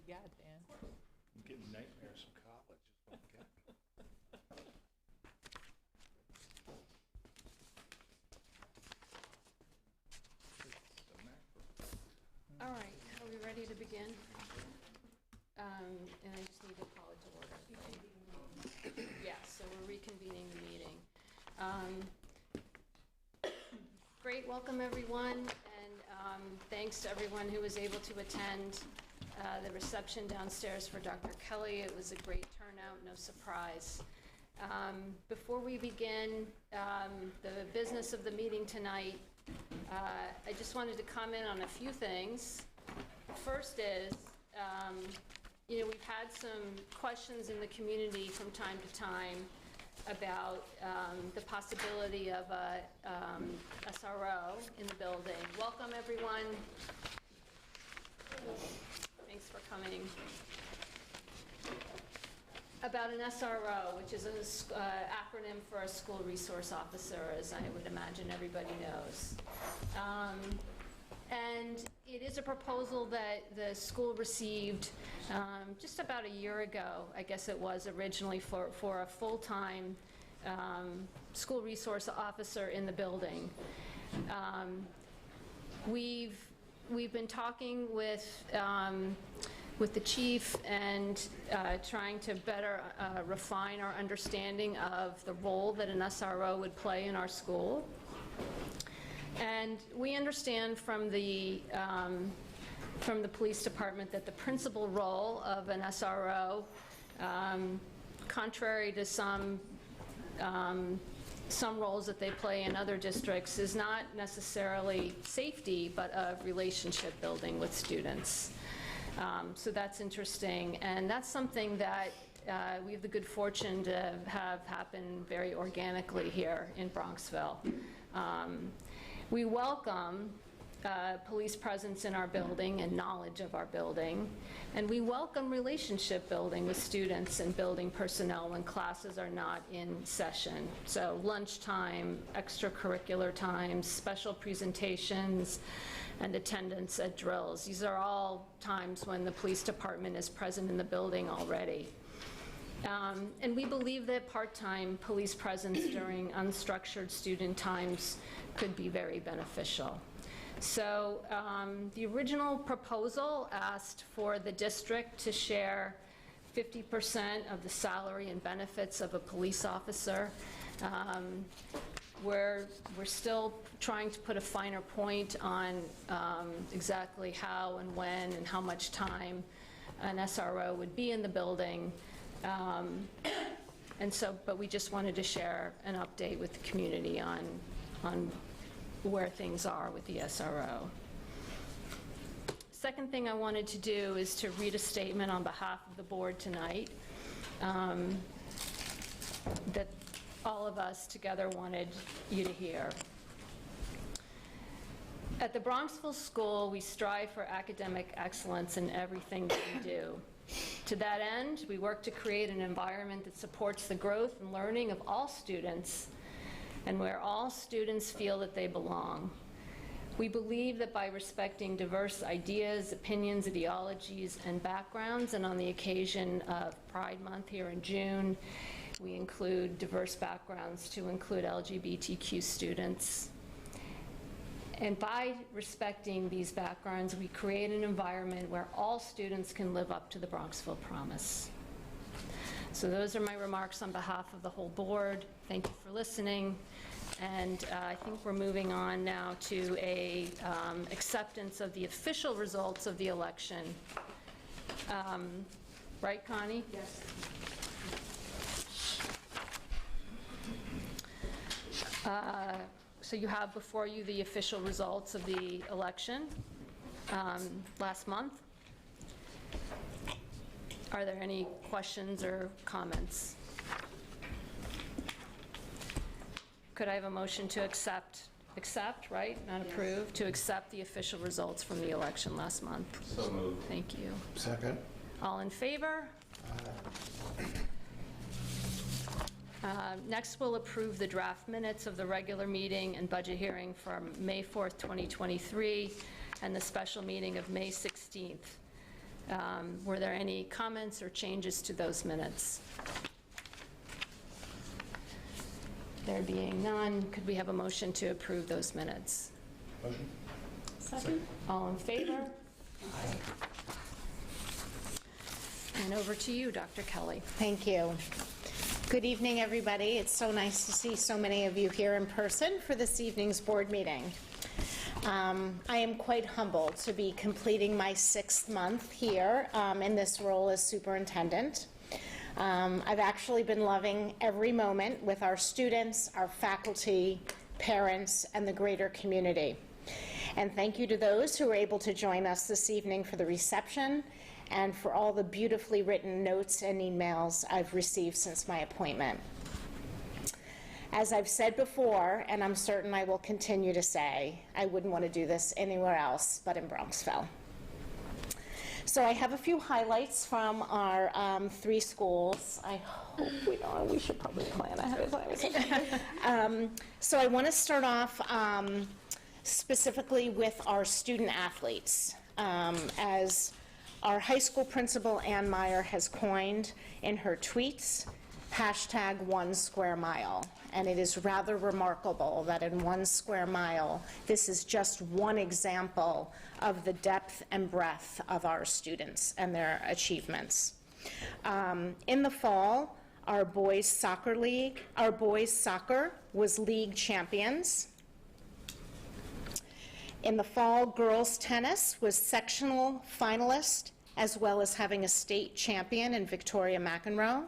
got, Dan? I'm getting nightmares from college. Is what I'm getting. All right, are we ready to begin? And I just need to call it to order. Yeah, so we're reconvening the meeting. Great, welcome everyone, and thanks to everyone who was able to attend the reception downstairs for Dr. Kelly. It was a great turnout, no surprise. Before we begin the business of the meeting tonight, I just wanted to comment on a few things. First is, we've had some questions in the community from time to time about the possibility of a SRO in the building. Welcome, everyone. Thanks for coming. About an SRO, which is an acronym for a school resource officer, as I would imagine everybody knows. And it is a proposal that the school received just about a year ago, I guess it was originally, for a full-time school resource officer in the building. We've been talking with the chief and trying to better refine our understanding of the role that an SRO would play in our school. And we understand from the police department that the principal role of an SRO, contrary to some roles that they play in other districts, is not necessarily safety, but of relationship building with students. So that's interesting, and that's something that we have the good fortune to have happen very organically here in Bronxville. We welcome police presence in our building and knowledge of our building, and we welcome relationship building with students and building personnel when classes are not in session. So lunchtime, extracurricular times, special presentations, and attendance at drills. These are all times when the police department is present in the building already. And we believe that part-time police presence during unstructured student times could be very beneficial. So the original proposal asked for the district to share 50% of the salary and benefits of a police officer. We're still trying to put a finer point on exactly how and when and how much time an SRO would be in the building. But we just wanted to share an update with the community on where things are with the SRO. Second thing I wanted to do is to read a statement on behalf of the board tonight that all of us together wanted you to hear. At the Bronxville School, we strive for academic excellence in everything that we do. To that end, we work to create an environment that supports the growth and learning of all students and where all students feel that they belong. We believe that by respecting diverse ideas, opinions, ideologies, and backgrounds, and on the occasion of Pride Month here in June, we include diverse backgrounds to include LGBTQ students. And by respecting these backgrounds, we create an environment where all students can live up to the Bronxville Promise. So those are my remarks on behalf of the whole board. Thank you for listening. And I think we're moving on now to a acceptance of the official results of the election. Right, Connie? Yes. So you have before you the official results of the election last month. Are there any questions or comments? Could I have a motion to accept, right? Not approve, to accept the official results from the election last month? So moved. Thank you. Second. All in favor? Next, we'll approve the draft minutes of the regular meeting and budget hearing from May 4th, 2023, and the special meeting of May 16th. Were there any comments or changes to those minutes? There being none, could we have a motion to approve those minutes? Motion? Second. All in favor? Aye. And over to you, Dr. Kelly. Thank you. Good evening, everybody. It's so nice to see so many of you here in person for this evening's board meeting. I am quite humbled to be completing my 6th month here in this role as superintendent. I've actually been loving every moment with our students, our faculty, parents, and the greater community. And thank you to those who were able to join us this evening for the reception and for all the beautifully written notes and emails I've received since my appointment. As I've said before, and I'm certain I will continue to say, I wouldn't want to do this anywhere else but in Bronxville. So I have a few highlights from our 3 schools. I hope we should probably plan ahead of time. So I want to start off specifically with our student athletes. As our high school principal, Ann Meyer, has coined in her tweets, hashtag 1 square mile. And it is rather remarkable that in 1 square mile, this is just one example of the depth and breadth of our students and their achievements. In the fall, our boys soccer was league champions. In the fall, girls tennis was sectional finalist, as well as having a state champion in Victoria McEnroe.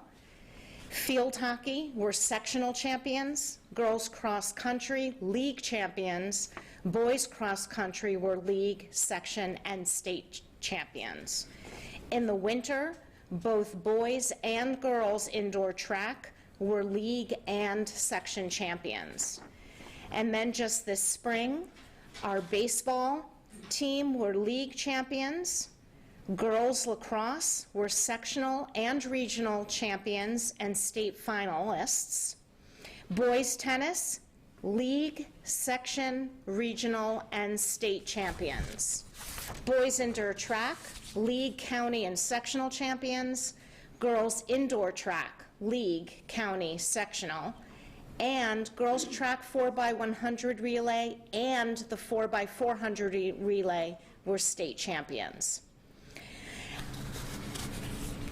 Field hockey were sectional champions. Girls cross country, league champions. Boys cross country were league, section, and state champions. In the winter, both boys and girls indoor track were league and section champions. And then just this spring, our baseball team were league champions. Girls lacrosse were sectional and regional champions and state finalists. Boys tennis, league, section, regional, and state champions. Boys indoor track, league, county, and sectional champions. Girls indoor track, league, county, sectional. And girls track 4x100 relay and the 4x400 relay were state champions.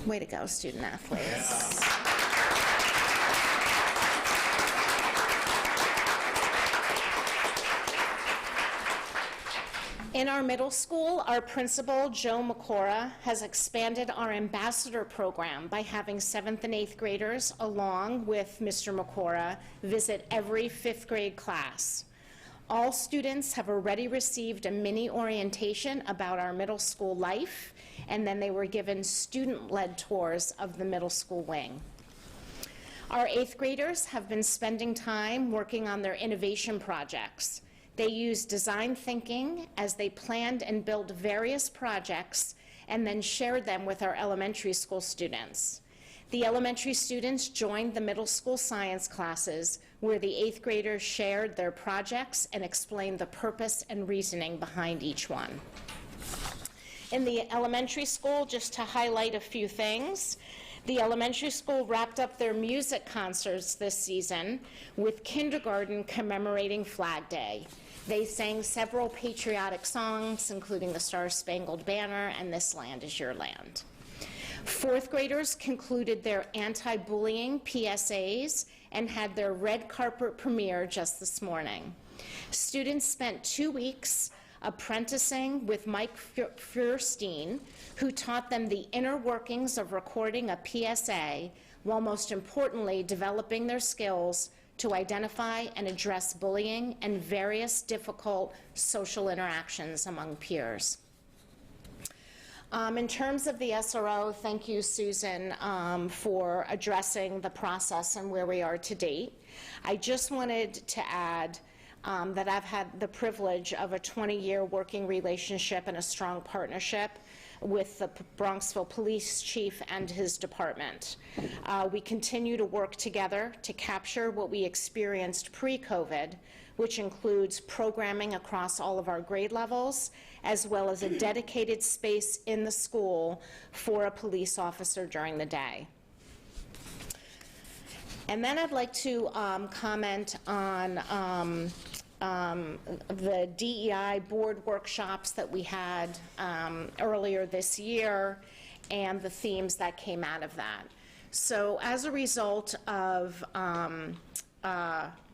Way to go, student athletes. In our middle school, our principal, Joe McCora, has expanded our ambassador program by having 7th and 8th graders, along with Mr. McCora, visit every 5th grade class. All students have already received a mini orientation about our middle school life, and then they were given student-led tours of the middle school wing. Our 8th graders have been spending time working on their innovation projects. They used design thinking as they planned and built various projects and then shared them with our elementary school students. The elementary students joined the middle school science classes where the 8th graders shared their projects and explained the purpose and reasoning behind each one. In the elementary school, just to highlight a few things, the elementary school wrapped up their music concerts this season with kindergarten commemorating Flag Day. They sang several patriotic songs, including the Star-Spangled Banner and This Land Is Your Land. 4th graders concluded their anti-bullying PSAs and had their red carpet premiere just this morning. Students spent 2 weeks apprenticing with Mike Feuerstein, who taught them the inner workings of recording a PSA, while most importantly developing their skills to identify and address bullying and various difficult social interactions among peers. In terms of the SRO, thank you, Susan, for addressing the process and where we are to date. I just wanted to add that I've had the privilege of a 20-year working relationship and a strong partnership with the Bronxville Police Chief and his department. We continue to work together to capture what we experienced pre-COVID, which includes programming across all of our grade levels, as well as a dedicated space in the school for a police officer during the day. And then I'd like to comment on the DEI board workshops that we had earlier this year and the themes that came out of that. So as a result of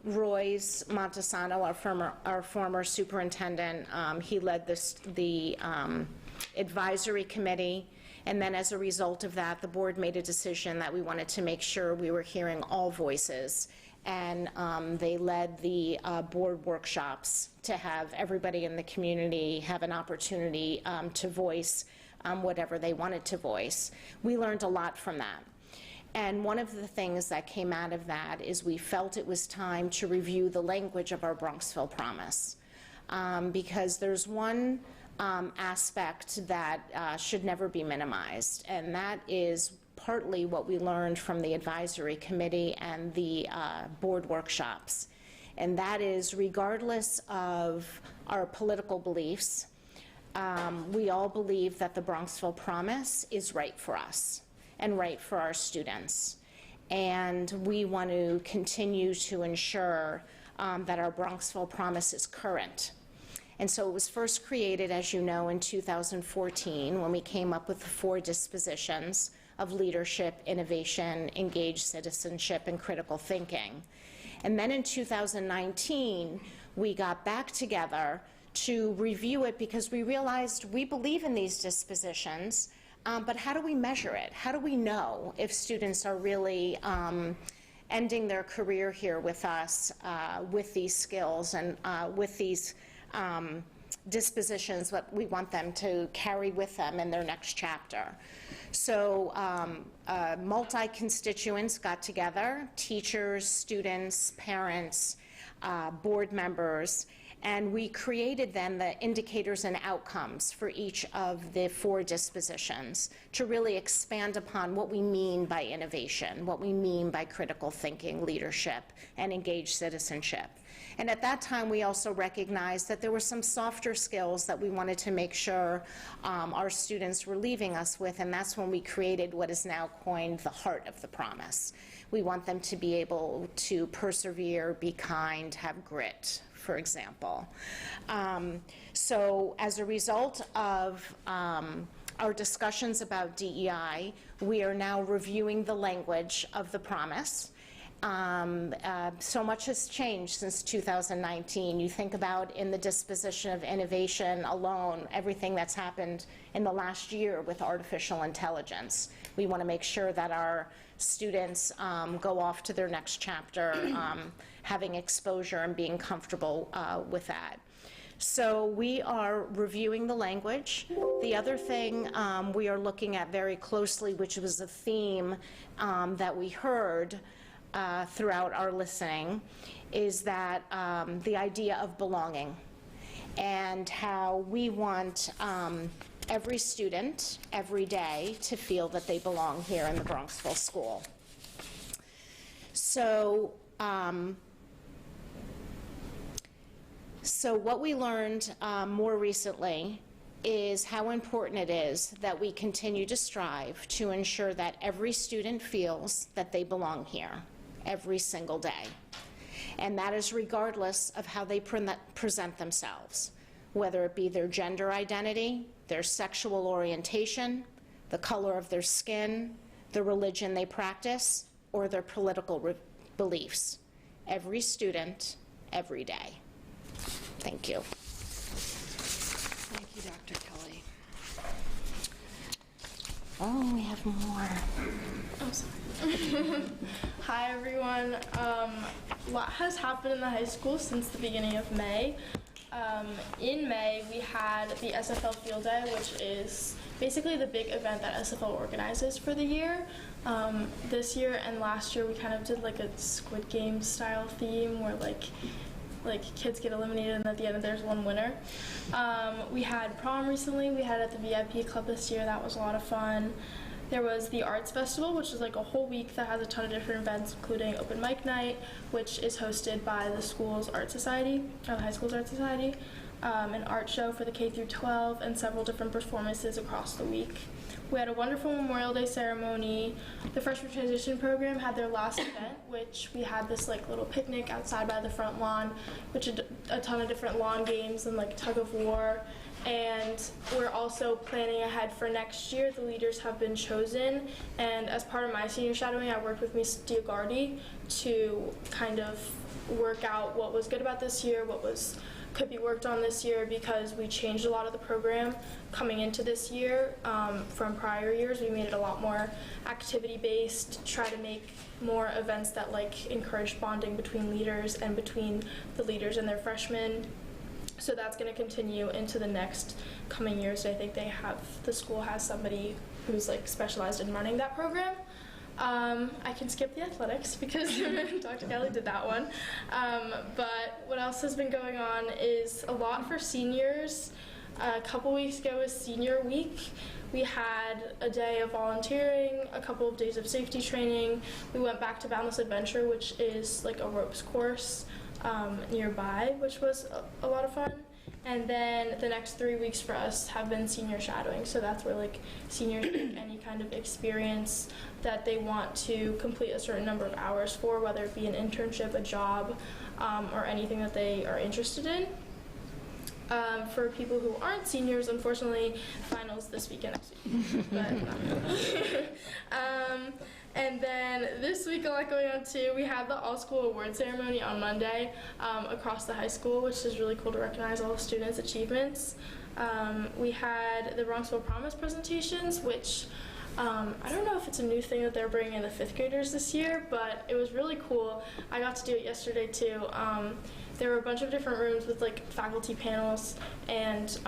Royce Montesano, our former superintendent, he led the advisory committee, and then as a result of that, the board made a decision that we wanted to make sure we were hearing all voices, and they led the board workshops to have everybody in the community have an opportunity to voice whatever they wanted to voice. We learned a lot from that. And one of the things that came out of that is we felt it was time to review the language of our Bronxville Promise, because there's one aspect that should never be minimized, and that is partly what we learned from the advisory committee and the board workshops. And that is, regardless of our political beliefs, we all believe that the Bronxville Promise is right for us and right for our students. And we want to continue to ensure that our Bronxville Promise is current. And so it was first created, as you know, in 2014 when we came up with the 4 dispositions of leadership, innovation, engaged citizenship, and critical thinking. And then in 2019, we got back together to review it because we realized we believe in these dispositions, but how do we measure it? How do we know if students are really ending their career here with us with these skills and with these dispositions that we want them to carry with them in their next chapter? So multi-constituents got together, teachers, students, parents, board members, and we created then the indicators and outcomes for each of the 4 dispositions to really expand upon what we mean by innovation, what we mean by critical thinking, leadership, and engaged citizenship. And at that time, we also recognized that there were some softer skills that we wanted to make sure our students were leaving us with, and that's when we created what is now coined the heart of the promise. We want them to be able to persevere, be kind, have grit, for example. So as a result of our discussions about DEI, we are now reviewing the language of the promise. So much has changed since 2019. You think about in the disposition of innovation alone, everything that's happened in the last year with artificial intelligence. We want to make sure that our students go off to their next chapter having exposure and being comfortable with that. So we are reviewing the language. The other thing we are looking at very closely, which was a theme that we heard throughout our listening, is that the idea of belonging and how we want every student, every day, to feel that they belong here in the Bronxville school. So, so what we learned more recently is how important it is that we continue to strive to ensure that every student feels that they belong here every single day. And that is regardless of how they present themselves, whether it be their gender identity, their sexual orientation, the color of their skin, the religion they practice, or their political beliefs. Every student, every day. Thank you. Thank you, Dr. Kelly. Oh, we have more. I'm sorry. Hi, everyone. A lot has happened in the high school since the beginning of May. In May, we had the SFL Field Day, which is basically the big event that SFL organizes for the year. This year and last year, we kind of did like a Squid Game style theme where like kids get eliminated and at the end there's one winner. We had prom recently. We had it at the VIP club this year. That was a lot of fun. There was the Arts Festival, which is like a whole week that has a ton of different events, including open mic night, which is hosted by the school's art society, or the high school's art society, an art show for the K through 12, and several different performances across the week. We had a wonderful Memorial Day ceremony. The Freshman Transition Program had their last event, which we had this like little picnic outside by the front lawn, which had a ton of different lawn games and like tug of war. And we're also planning ahead for next year. The leaders have been chosen, and as part of my senior shadowing, I worked with Ms. Diagardi to kind of work out what was good about this year, what could be worked on this year, because we changed a lot of the program coming into this year from prior years. We made it a lot more activity-based, try to make more events that like encourage bonding between leaders and between the leaders and their freshmen. So that's going to continue into the next coming years. I think the school has somebody who's like specialized in running that program. I can skip the athletics because Dr. Kelly did that one. But what else has been going on is a lot for seniors. A couple weeks ago was Senior Week. We had a day of volunteering, a couple of days of safety training. We went back to Boundless Adventure, which is like a ropes course nearby, which was a lot of fun. And then the next 3 weeks for us have been senior shadowing. So that's where like seniors pick any kind of experience that they want to complete a certain number of hours for, whether it be an internship, a job, or anything that they are interested in. For people who aren't seniors, unfortunately, finals this weekend, next week. But, and then this week, a lot going on too. We had the all-school award ceremony on Monday across the high school, which is really cool to recognize all the students' achievements. We had the Bronxville Promise presentations, which I don't know if it's a new thing that they're bringing in the 5th graders this year, but it was really cool. I got to do it yesterday too. There were a bunch of different rooms with like faculty panels and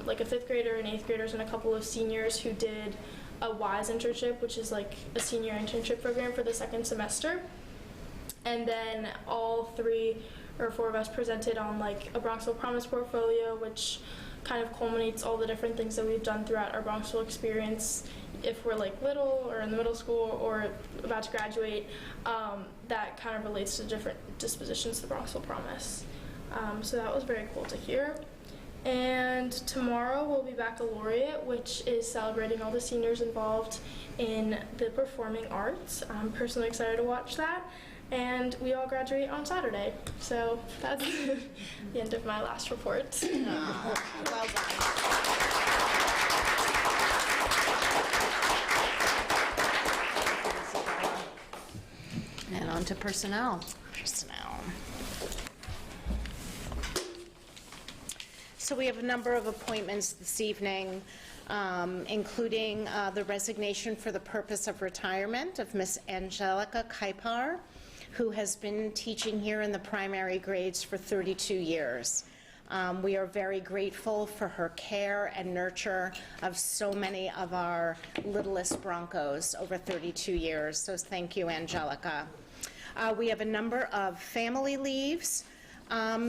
like a 5th grader and 8th graders and a couple of seniors who did a WISE internship, which is like a senior internship program for the 2nd semester. And then all 3 or 4 of us presented on like a Bronxville Promise portfolio, which kind of culminates all the different things that we've done throughout our Bronxville experience. If we're like little or in the middle school or about to graduate, that kind of relates to different dispositions of the Bronxville Promise. So that was very cool to hear. And tomorrow we'll be back a laureate, which is celebrating all the seniors involved in the performing arts. I'm personally excited to watch that. And we all graduate on Saturday. So that's the end of my last report. Well done. And on to personnel. So we have a number of appointments this evening, including the resignation for the purpose of retirement of Miss Angelica Kaipar, who has been teaching here in the primary grades for 32 years. We are very grateful for her care and nurture of so many of our littlest Broncos over 32 years, so thank you, Angelica. We have a number of family leaves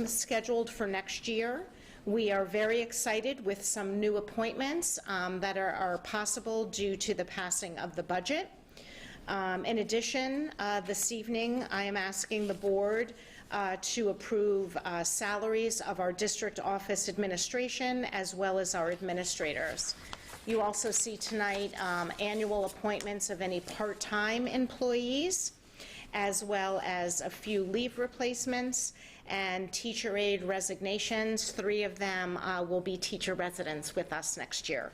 scheduled for next year. We are very excited with some new appointments that are possible due to the passing of the budget. In addition, this evening, I am asking the board to approve salaries of our district office administration as well as our administrators. You also see tonight annual appointments of any part-time employees, as well as a few leave replacements and teacher aide resignations. 3 of them will be teacher residents with us next year.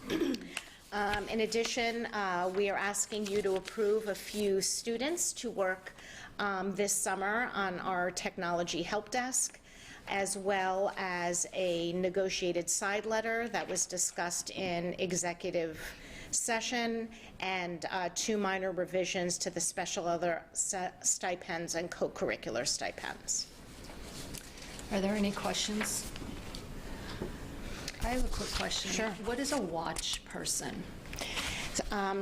In addition, we are asking you to approve a few students to work this summer on our technology help desk, as well as a negotiated side letter that was discussed in executive session, and 2 minor revisions to the special other stipends and co-curricular stipends. Are there any questions? I have a quick question. Sure. What is a watch person?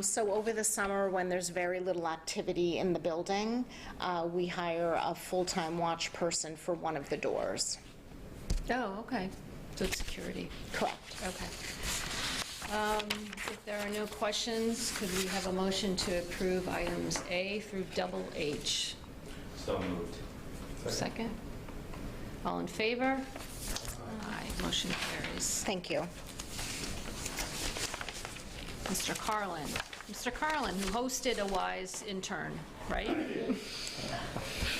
So over the summer, when there's very little activity in the building, we hire a full-time watch person for one of the doors. Oh, okay. So it's security. Correct. Okay. If there are no questions, could we have a motion to approve items A through double H? So moved. Second? All in favor? Aye, motion carries. Thank you. Mr. Carlin. Mr. Carlin, who hosted a wise intern, right?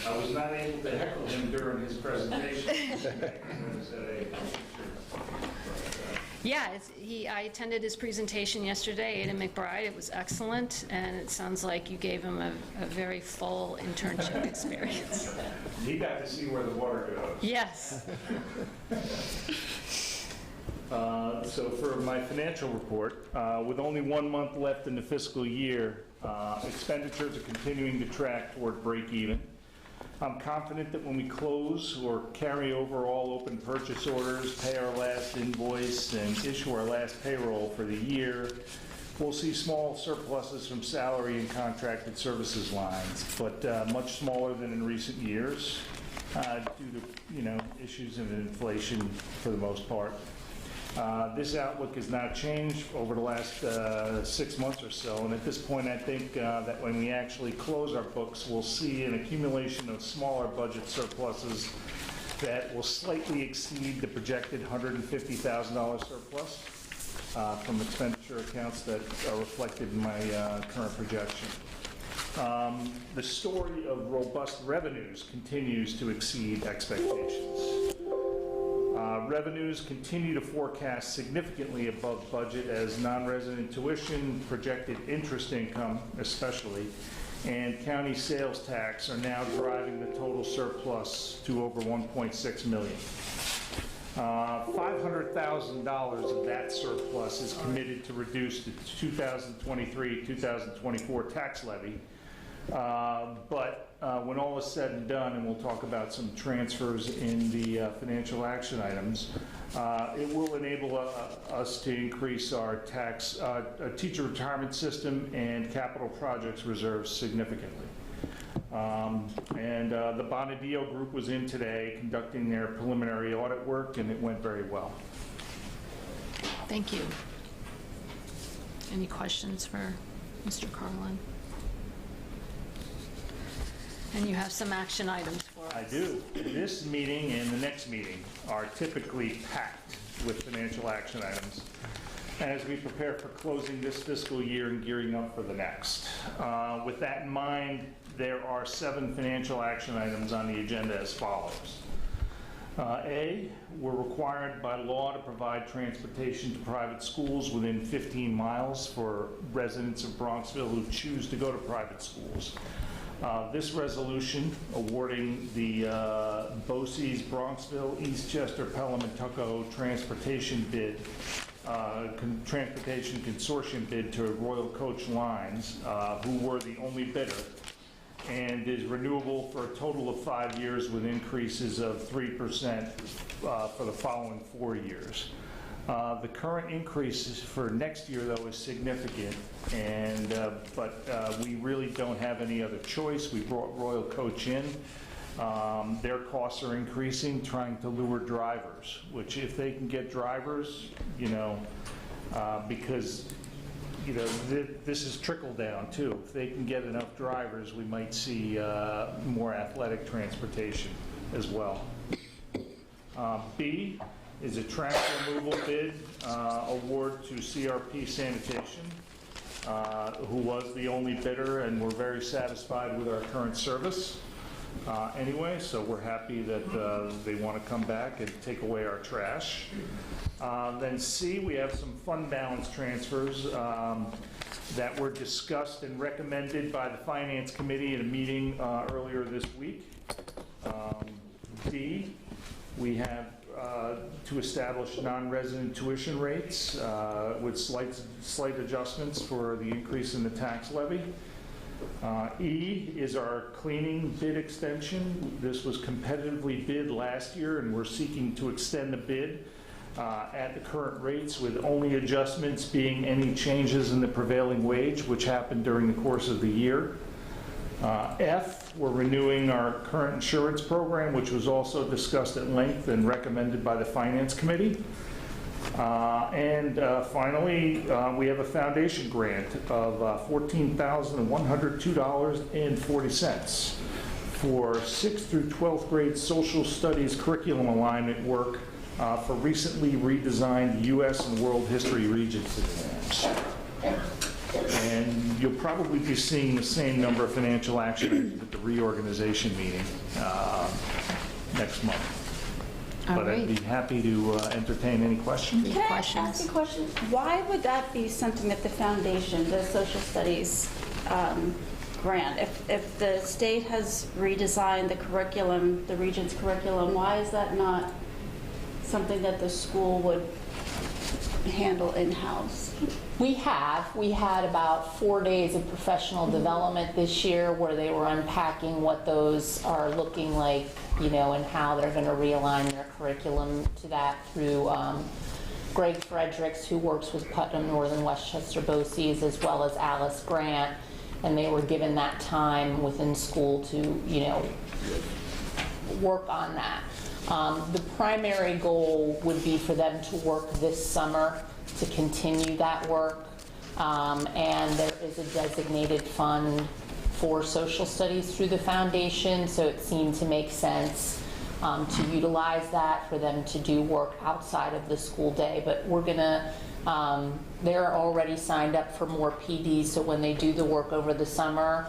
I was not able to heckle him during his presentation. Yeah, I attended his presentation yesterday, Ada McBride. It was excellent, and it sounds like you gave him a very full internship experience. He got to see where the water goes. Yes. So for my financial report, with only 1 month left in the fiscal year, expenditures are continuing to track toward break even. I'm confident that when we close or carry over all open purchase orders, pay our last invoice, and issue our last payroll for the year, we'll see small surpluses from salary and contracted services lines, but much smaller than in recent years due to, issues of inflation for the most part. This outlook has not changed over the last 6 months or so, and at this point I think that when we actually close our books, we'll see an accumulation of smaller budget surpluses that will slightly exceed the projected $150,000 surplus from expenditure accounts that are reflected in my current projection. The story of robust revenues continues to exceed expectations. Revenues continue to forecast significantly above budget as non-resident tuition, projected interest income especially, and county sales tax are now driving the total surplus to over $1.6 million. $500,000 of that surplus is committed to reduce the 2023-2024 tax levy. But when all is said and done, and we'll talk about some transfers in the financial action items, it will enable us to increase our teacher retirement system and capital projects reserves significantly. The Bonadillo group was in today conducting their preliminary audit work, and it went very well. Thank you. Any questions for Mr. Carlin? And you have some action items for us. I do. This meeting and the next meeting are typically packed with financial action items as we prepare for closing this fiscal year and gearing up for the next. With that in mind, there are 7 financial action items on the agenda as follows. A, we're required by law to provide transportation to private schools within 15 miles for residents of Bronxville who choose to go to private schools. This resolution awarding the BOCES Bronxville, Eastchester, Pelham, and Tuckahoe transportation bid, transportation consortium bid to Royal Coach Lines, who were the only bidder, and is renewable for a total of 5 years with increases of 3% for the following 4 years. The current increase for next year, though, is significant, but we really don't have any other choice. We brought Royal Coach in. Their costs are increasing, trying to lure drivers, which if they can get drivers, because this is trickle down too. If they can get enough drivers, we might see more athletic transportation as well. B is a trash removal bid award to CRP Sanitation, who was the only bidder, and we're very satisfied with our current service anyway, so we're happy that they want to come back and take away our trash. Then C, we have some fund balance transfers that were discussed and recommended by the Finance Committee in a meeting earlier this week. D, we have to establish non-resident tuition rates with slight adjustments for the increase in the tax levy. E is our cleaning bid extension. This was competitively bid last year, and we're seeking to extend the bid at the current rates, with only adjustments being any changes in the prevailing wage, which happened during the course of the year. F, we're renewing our current insurance program, which was also discussed at length and recommended by the Finance Committee. And finally, we have a foundation grant of $14,102.40 for 6th through 12th grade social studies curriculum alignment work for recently redesigned U.S. and World History Regents exams. And you'll probably be seeing the same number of financial action items at the reorganization meeting next month. All But I'd right. be happy to entertain any questions. Can I ask a question? Why would that be something that the foundation, the social studies grant, if the state has redesigned the curriculum, the Regents curriculum, why is that not something that the school would handle in-house? We had about 4 days of professional development this year where they were unpacking what those are looking like, and how they're going to realign their curriculum to that through Greg Fredericks, who works with Putnam Northern Westchester BOCES, as well as Alice Grant, and they were given that time within school to, work on that. The primary goal would be for them to work this summer to continue that work, and there is a designated fund for social studies through the foundation, so it seemed to make sense to utilize that for them to do work outside of the school day. But we're gonna, they're already signed up for more PDs, so when they do the work over the summer,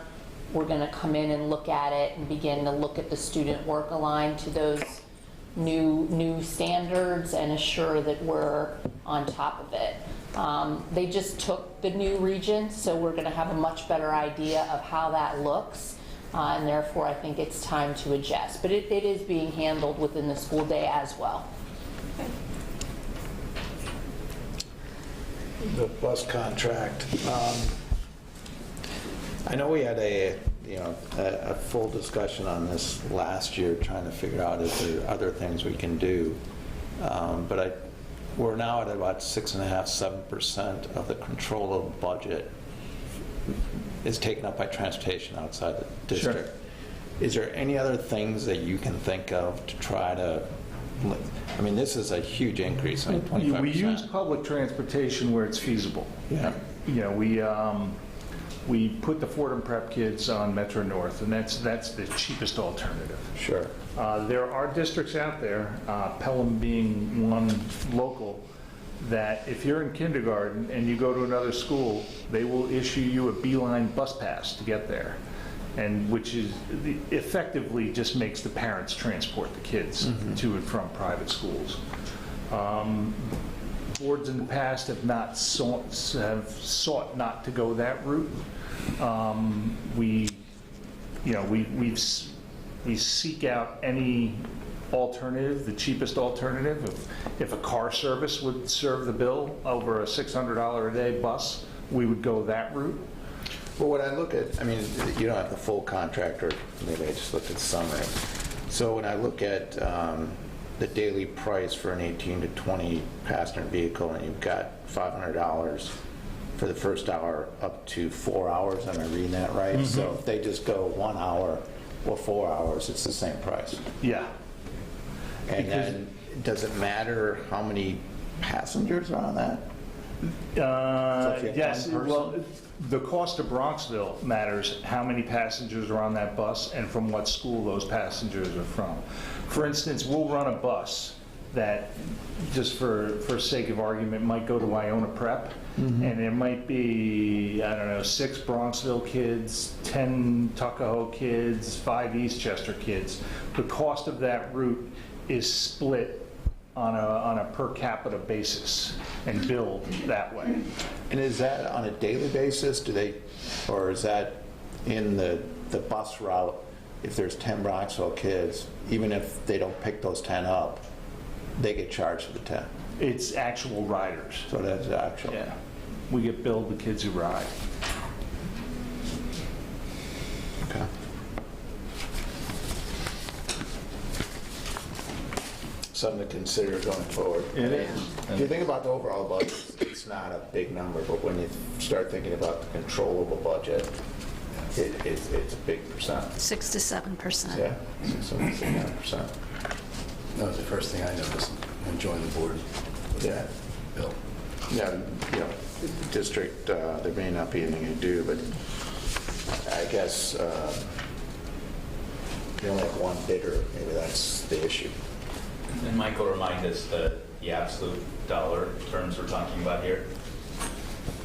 we're gonna come in and look at it and begin to look at the student work aligned to those new standards and assure that we're on top of it. They just took the new Regents, so we're going to have a much better idea of how that looks, and therefore I think it's time to adjust. But it is being handled within the school day as well. The bus contract. I know we had a full discussion on this last year, trying to figure out if there are other things we can do. But we're now at about 6.5–7% of the controllable budget is taken up by transportation outside the district. Sure. Is there any other things that you can think of to try to? I mean, this is a huge increase. 25%. We use public transportation where it's feasible. Yeah. We put the Fordham Prep kids on Metro North, and that's the cheapest alternative. Sure. There are districts out there, Pelham being one local, that if you're in kindergarten and you go to another school, they will issue you a Beeline bus pass to get there, and which is effectively just makes the parents transport the kids to and from private schools. Boards in the past have sought not to go that route. We seek out any alternative, the cheapest alternative. If a car service would serve the bill over a $600 a day bus, we would go that route. Well, when I look at, I mean, you don't have the full contract, or maybe I just looked at the summary. So when I look at the daily price for an 18 to 20 passenger vehicle, and you've got $500 for the first hour up to 4 hours, am I reading that right? Mm-hmm. So if they just go 1 hour or 4 hours, it's the same price. Yeah. And then does it matter how many passengers are on that? Yes, well, the cost of Bronxville matters how many passengers are on that bus and from what school those passengers are from. For instance, we'll run a bus that, just for sake of argument, might go to Iona Prep, and there might be, 6 Bronxville kids, 10 Tuckahoe kids, 5 Eastchester kids. The cost of that route is split on a per capita basis and billed that way. And is that on a daily basis? Or is that in the bus route? If there's 10 Bronxville kids, even if they don't pick those 10 up, they get charged for the 10. It's actual riders. So that's actual. Yeah, we get billed the kids who ride. Okay. Something to consider going forward. It is. If you think about the overall budget, it's not a big number, but when you start thinking about the controllable budget, it's a big percent. 6 to 7%. Yeah, 6%. That was the first thing I noticed when joining the board. Yeah. Bill. Yeah, you know, district, there may not be anything to do, but I guess they only have one bidder, maybe that's the issue. And Michael, remind us the absolute dollar terms we're talking about here.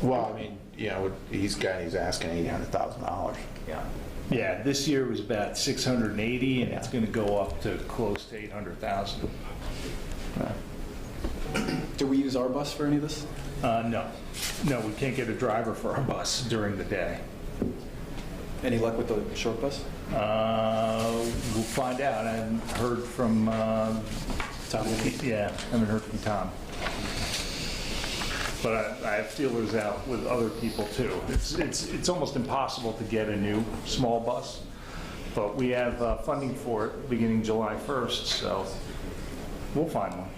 Well, I mean, you know, he's asking $800,000. Yeah. Yeah, this year was about 680, and it's going to go up to close to 800,000. Do we use our bus for any of this? No, we can't get a driver for our bus during the day. Any luck with the short bus? We'll find out. I haven't heard from, Tom? yeah, I haven't heard from Tom. But I have feelers out with other people too. It's almost impossible to get a new small bus, but we have funding for it beginning July 1st, so we'll find one.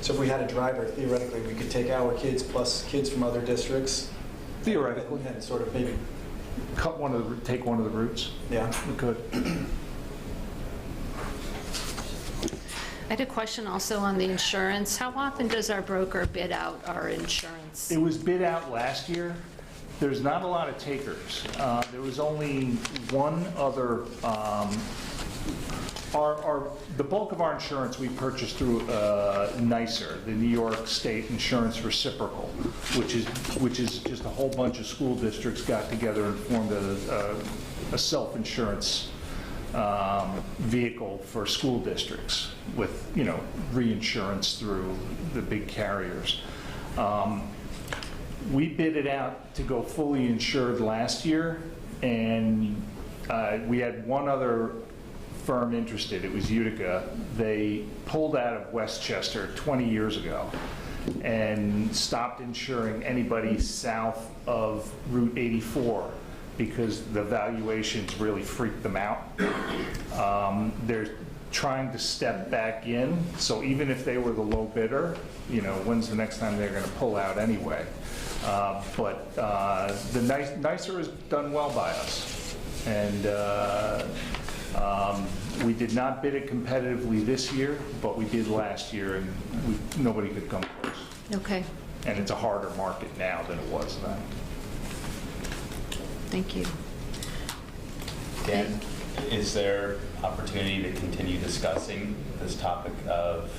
So if we had a driver, theoretically, we could take our kids plus kids from other districts? Theoretically. And sort of maybe, Take one of the routes. yeah. We could. I had a question also on the insurance. How often does our broker bid out our insurance? It was bid out last year. There's not a lot of takers. There was only one other, the bulk of our insurance we purchased through NYSER, the New York State Insurance Reciprocal, which is just a whole bunch of school districts got together and formed a self-insurance vehicle for school districts with, you know, reinsurance through the big carriers. We bid it out to go fully insured last year, and we had one other firm interested. It was Utica. They pulled out of Westchester 20 years ago and stopped insuring anybody south of Route 84 because the valuations really freaked them out. They're trying to step back in, so even if they were the low bidder, you know, when's the next time they're going to pull out anyway? But the NYSER has done well by us, and we did not bid it competitively this year, but we did last year, and nobody could come close. Okay, And it's a harder market now than it was then. thank you. Dan, is there opportunity to continue discussing this topic of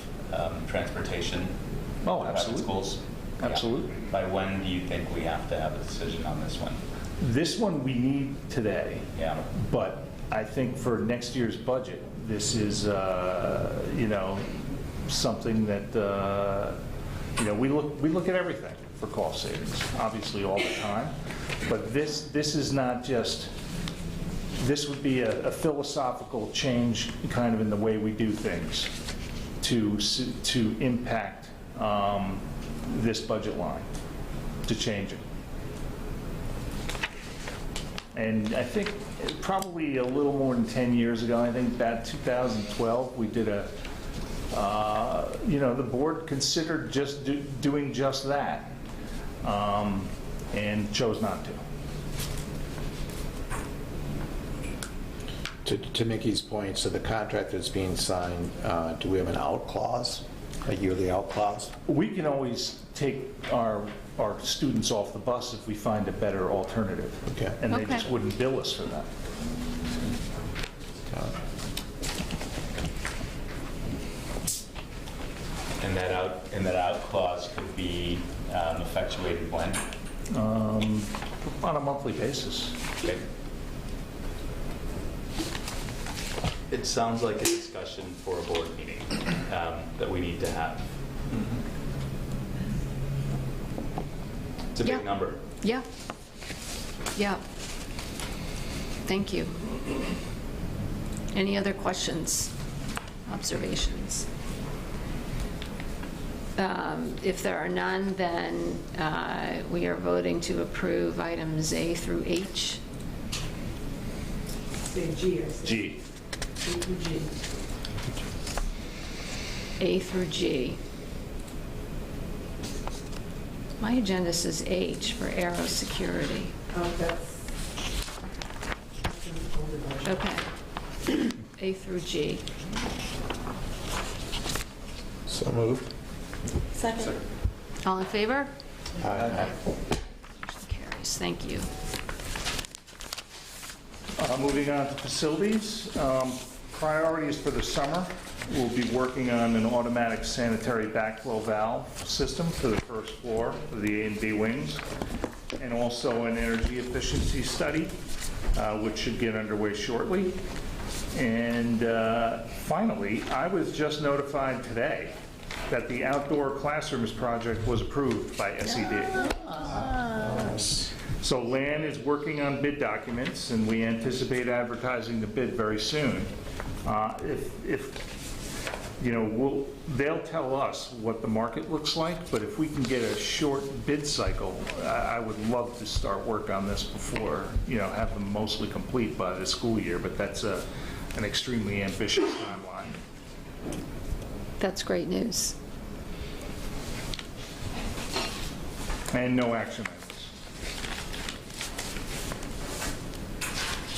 transportation? Oh, to private absolutely. schools? Yeah. Absolutely. By when do you think we have to have a decision on this one? This one we need today. Yeah. But I think for next year's budget, this is, you know, something that, you know, we look at everything for cost savings, obviously all the time. But this is not just, this would be a philosophical change kind of in the way we do things to impact this budget line, to change it. And I think probably a little more than 10 years ago, I think about 2012, we did a, you know, the board considered just doing just that, and chose not to. To Mickey's point, so the contract that's being signed, do we have an out clause, a yearly out clause? We can always take our students off the bus if we find a better alternative. Okay. And they Okay. just wouldn't bill us for that. And that out clause could be effectuated when? On a monthly basis. Okay. It sounds like a discussion for a board meeting that we need to have. It's a Yeah. big number. Yeah. Yeah. Thank you. Any other questions, observations? If there are none, then we are voting to approve items A through H. Say G, I said. G. A through G. A through G. My agenda says H for aero security. That's in the older version. Okay. A through G. So moved. Second. All in favor? Aye. Motion carries. Thank you. Moving on to facilities, priorities for the summer, we'll be working on an automatic sanitary backflow valve system for the first floor of the A and B wings, and also an energy efficiency study, which should get underway shortly. And finally, I was just notified today that the outdoor classrooms project was approved by SED. So LAN is working on bid documents, and we anticipate advertising the bid very soon. They'll tell us what the market looks like, but if we can get a short bid cycle, I would love to start work on this before, have them mostly complete by the school year, but that's an extremely ambitious timeline. That's great news. And no action items.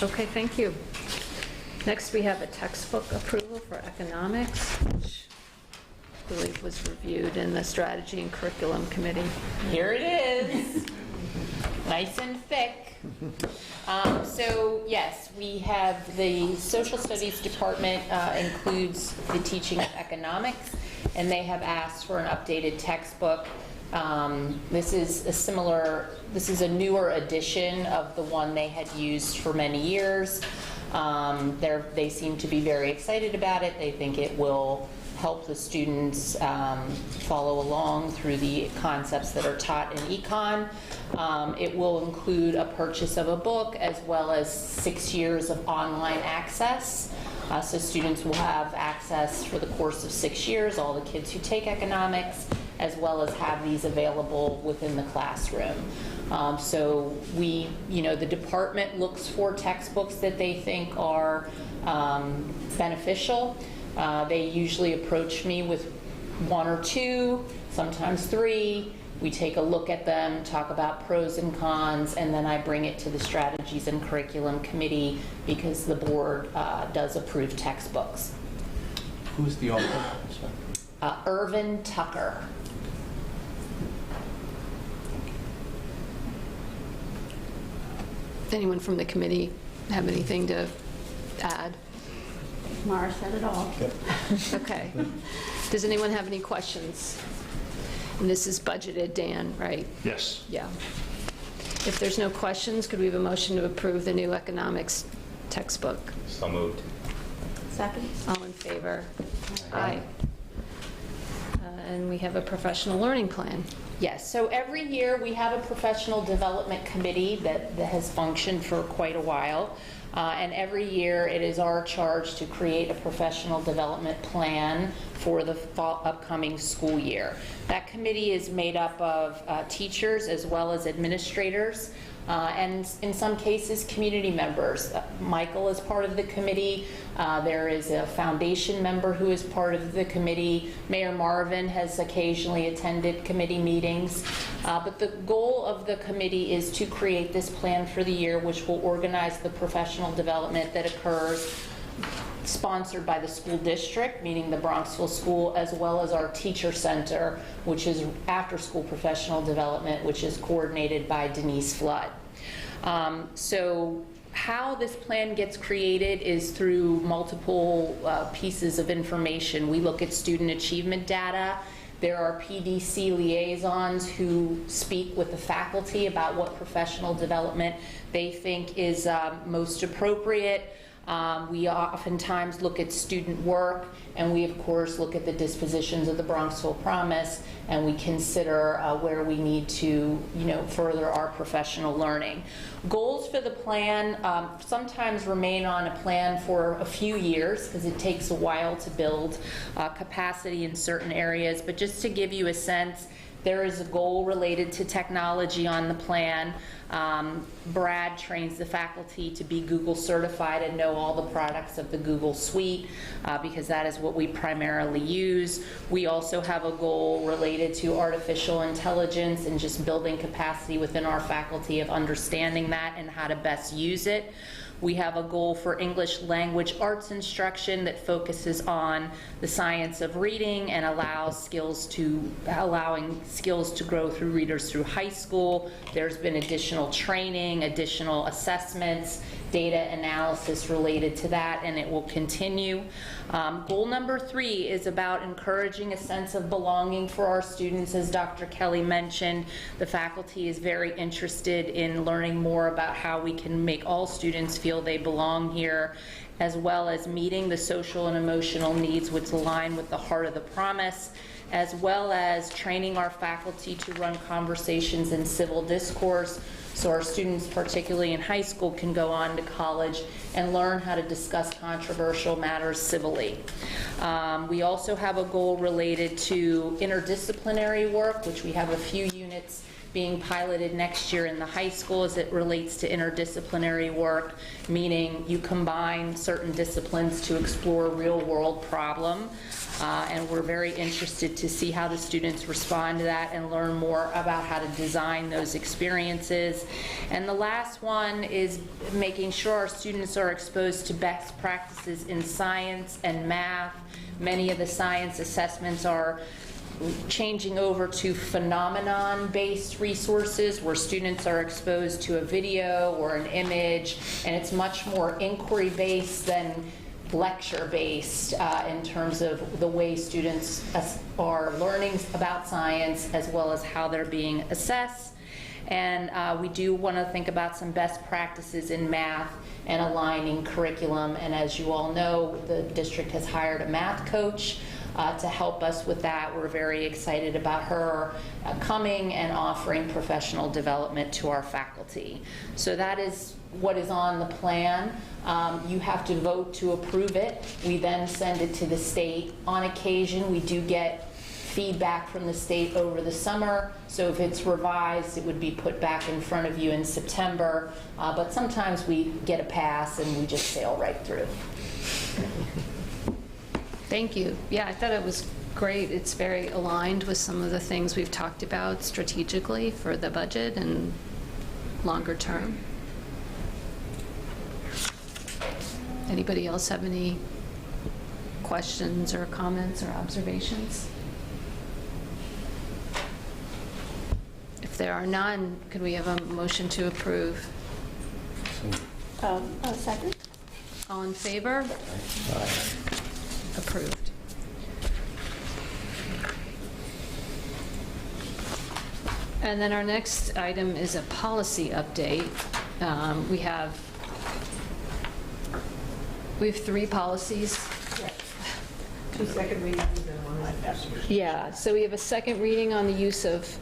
Okay, thank you. Next, we have a textbook approval for economics, which I believe was reviewed in the Strategy and Curriculum Committee. Here it is, nice and thick. So yes, we have the Social Studies Department includes the teaching of economics, and they have asked for an updated textbook. This is a newer edition of the one they had used for many years. They seem to be very excited about it. They think it will help the students follow along through the concepts that are taught in econ. It will include a purchase of a book as well as 6 years of online access. So students will have access for the course of 6 years, all the kids who take economics, as well as have these available within the classroom. So the department looks for textbooks that they think are beneficial. They usually approach me with 1 or 2, sometimes 3. We take a look at them, talk about pros and cons, and then I bring it to the Strategies and Curriculum Committee because the board does approve textbooks. Who's the author? Irvin Tucker. Anyone from the committee have anything to add? Mara said it all. Okay. Does anyone have any questions? And this is budgeted, Dan, right? Yes. Yeah. If there's no questions, could we have a motion to approve the new economics textbook? So moved. Second? All in favor? Aye. And we have a professional learning plan. Yes, so every year we have a professional development committee that has functioned for quite a while. And every year it is our charge to create a professional development plan for the upcoming school year. That committee is made up of teachers as well as administrators. And in some cases, community members. Michael is part of the committee. There is a foundation member who is part of the committee. Mayor Marvin has occasionally attended committee meetings. But the goal of the committee is to create this plan for the year, which will organize the professional development that occurs sponsored by the school district, meaning the Bronxville School, as well as our teacher center, which is after-school professional development, which is coordinated by Denise Flood. So how this plan gets created is through multiple pieces of information. We look at student achievement data. There are PDC liaisons who speak with the faculty about what professional development they think is most appropriate. We oftentimes look at student work, and we of course look at the dispositions of the Bronxville Promise, and we consider where we need to, further our professional learning. Goals for the plan sometimes remain on a plan for a few years because it takes a while to build capacity in certain areas, but just to give you a sense, there is a goal related to technology on the plan. Brad trains the faculty to be Google certified and know all the products of the Google suite because that is what we primarily use. We also have a goal related to artificial intelligence and just building capacity within our faculty of understanding that and how to best use it. We have a goal for English language arts instruction that focuses on the science of reading and allowing skills to grow through readers through high school. There's been additional training, additional assessments, data analysis related to that, and it will continue. Goal number 3 is about encouraging a sense of belonging for our students. As Dr. Kelly mentioned, the faculty is very interested in learning more about how we can make all students feel they belong here, as well as meeting the social and emotional needs which align with the heart of the promise, as well as training our faculty to run conversations in civil discourse so our students, particularly in high school, can go on to college and learn how to discuss controversial matters civilly. We also have a goal related to interdisciplinary work, which we have a few units being piloted next year in the high school as it relates to interdisciplinary work, meaning you combine certain disciplines to explore a real-world problem. And we're very interested to see how the students respond to that and learn more about how to design those experiences. And the last one is making sure our students are exposed to best practices in science and math. Many of the science assessments are changing over to phenomenon-based resources where students are exposed to a video or an image, and it's much more inquiry-based than lecture-based in terms of the way students are learning about science as well as how they're being assessed. And we do want to think about some best practices in math and aligning curriculum. And as you all know, the district has hired a math coach to help us with that. We're very excited about her coming and offering professional development to our faculty. So that is what is on the plan. You have to vote to approve it. We then send it to the state. On occasion, we do get feedback from the state over the summer, so if it's revised, it would be put back in front of you in September, but sometimes we get a pass and we just sail right through. Thank you. Yeah, I thought it was great. It's very aligned with some of the things we've talked about strategically for the budget and longer term. Anybody else have any questions or comments or observations? If there are none, could we have a motion to approve? A second? All in favor? Approved. And then our next item is a policy update. We have 3 policies. Two second readings and one first reading. Yeah, so we have a second reading on the use of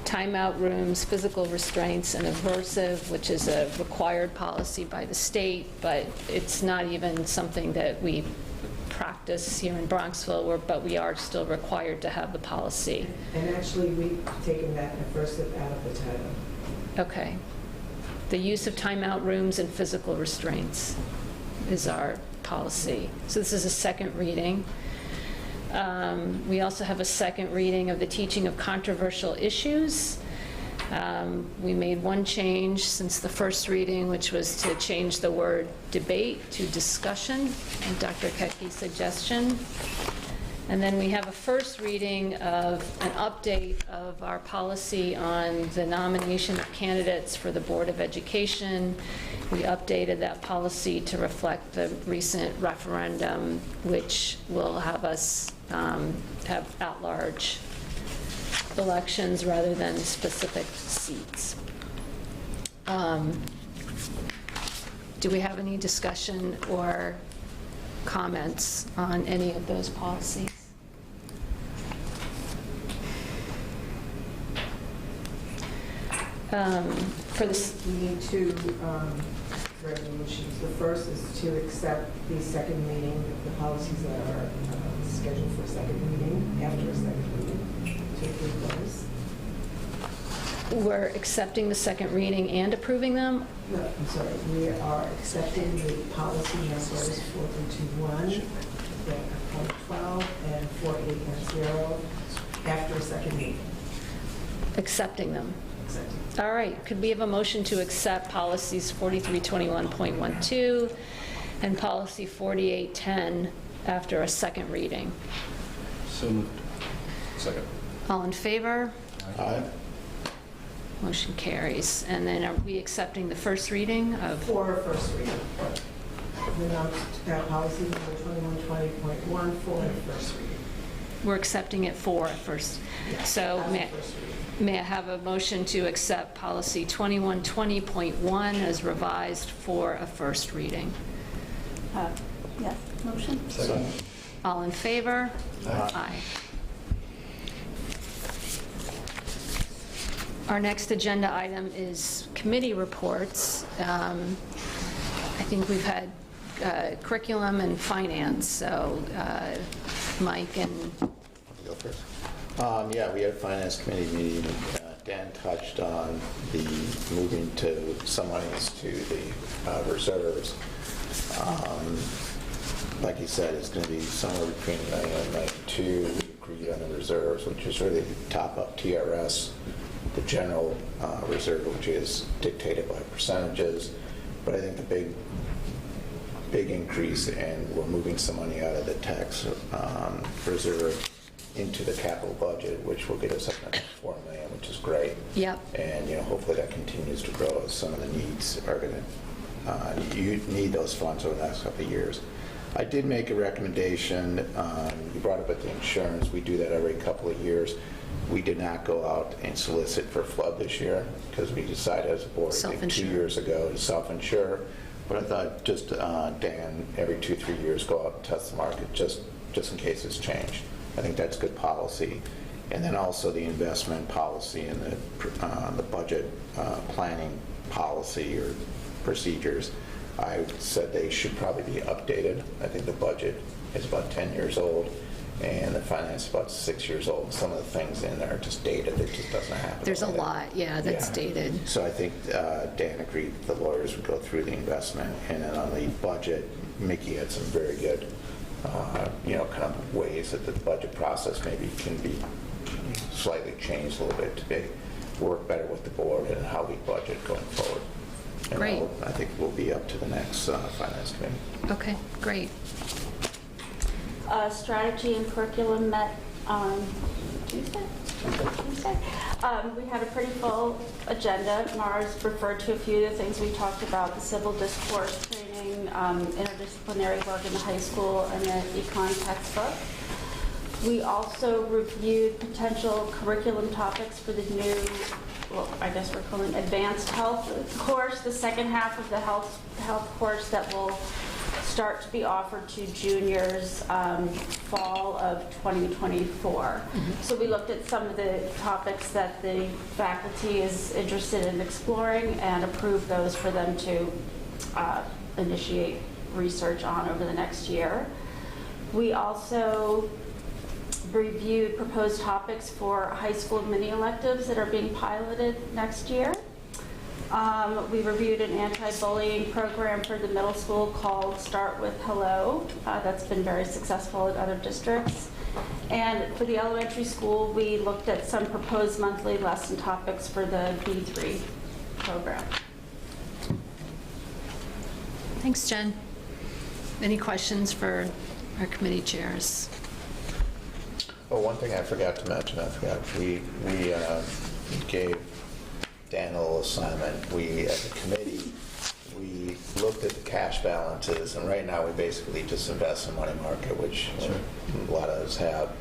timeout rooms, physical restraints, and aversive, which is a required policy by the state, but it's not even something that we practice here in Bronxville, but we are still required to have the policy. And actually, we've taken that aversive out of the title. Okay. The use of timeout rooms and physical restraints is our policy. So this is a second reading. We also have a second reading of the teaching of controversial issues. We made one change since the first reading, which was to change the word debate to discussion, and Dr. Ketke's suggestion. And then we have a first reading of an update of our policy on the nomination of candidates for the Board of Education. We updated that policy to reflect the recent referendum, which will have us have at-large elections rather than specific seats. Do we have any discussion or comments on any of those policies? For this, We need 2 resolutions. The first is to accept the second reading, the policies that are scheduled for second reading, after a second reading, to approve those. we're accepting the second reading and approving them? No, I'm sorry, we are accepting the policy numbers 4321, 412, and 4810 after a second reading. Accepting them. accepted. All right, could we have a motion to accept policies 4321.12 and policy 4810 after a second reading? So moved. Second. All in favor? Aye. Motion carries. And then are we accepting the first reading of, For first reading. The policy number 2120.1 for the first reading. we're accepting it for a first? So As a may first reading. may I have a motion to accept policy 2120.1 as revised for a first reading? Yes, motion? Second. All in favor? Aye. Our next agenda item is committee reports. I think we've had curriculum and finance, so Mike and, Go first. Yeah, we had a finance committee meeting. Dan touched on the moving to some monies to the reserves. Like he said, it's going to be somewhere between $1 million and $1.2 million. We agreed on the reserves, which is really the top up TRS, the general reserve, which is dictated by percentages. But I think the big increase, and we're moving some money out of the tax reserve into the capital budget, which will get us up to $4 million, which is great. yep, And, hopefully that continues to grow as some of the needs are going to, you need those funds over the next couple of years. I did make a recommendation, you brought up at the insurance, we do that every couple of years. We did not go out and solicit for flood this year because we decided as a board, I think 2 Self-insure. years ago, to self-insure. But I thought just, Dan, every 2-3 years, go out and test the market just in case it's changed. I think that's good policy. And then also the investment policy and the budget planning policy or procedures. I said they should probably be updated. I think the budget is about 10 years old and the finance is about 6 years old. Some of the things in there are just dated. It just doesn't happen. there's a lot, yeah, that's Yeah. dated. So I think Dan agreed that the lawyers would go through the investment. And then on the budget, Mickey had some very good, kind of ways that the budget process maybe can be slightly changed a little bit to work better with the board and how we budget going forward. And Great. I think we'll be up to the next finance committee. Okay, great. Strategy and curriculum met on Tuesday. We had a pretty full agenda. Mars referred to a few of the things we talked about, the civil discourse training, interdisciplinary work in the high school, and the econ textbook. We also reviewed potential curriculum topics for the new, well, I guess we're calling advanced health course, the second half of the health course that will start to be offered to juniors fall of 2024. So we looked at some of the topics that the faculty is interested in exploring and approved those for them to initiate research on over the next year. We also reviewed proposed topics for high school mini electives that are being piloted next year. We reviewed an anti-bullying program for the middle school called Start With Hello. That's been very successful in other districts. And for the elementary school, we looked at some proposed monthly lesson topics for the B3 program. Thanks, Jen. Any questions for our committee chairs? Oh, one thing I forgot to mention, we gave Dan a little assignment. We, as a committee, we looked at the cash balances, and right now we basically just invest in money market, which a lot of us have.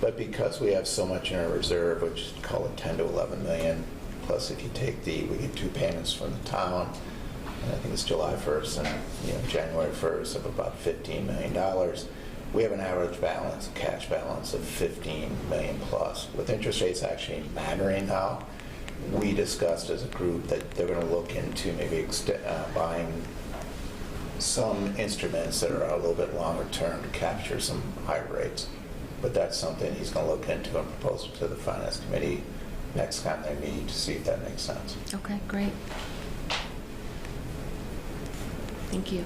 But because we have so much in our reserve, which is call it 10 to 11 million, plus if you take we get 2 payments from the town, and I think it's July 1st and January 1st of about $15 million. We have an average balance, cash balance of 15 million plus. With interest rates actually mattering now, we discussed as a group that they're going to look into maybe buying some instruments that are a little bit longer term to capture some higher rates. But that's something he's going to look into and propose to the finance committee next time they meet to see if that makes sense. Okay, great. Thank you.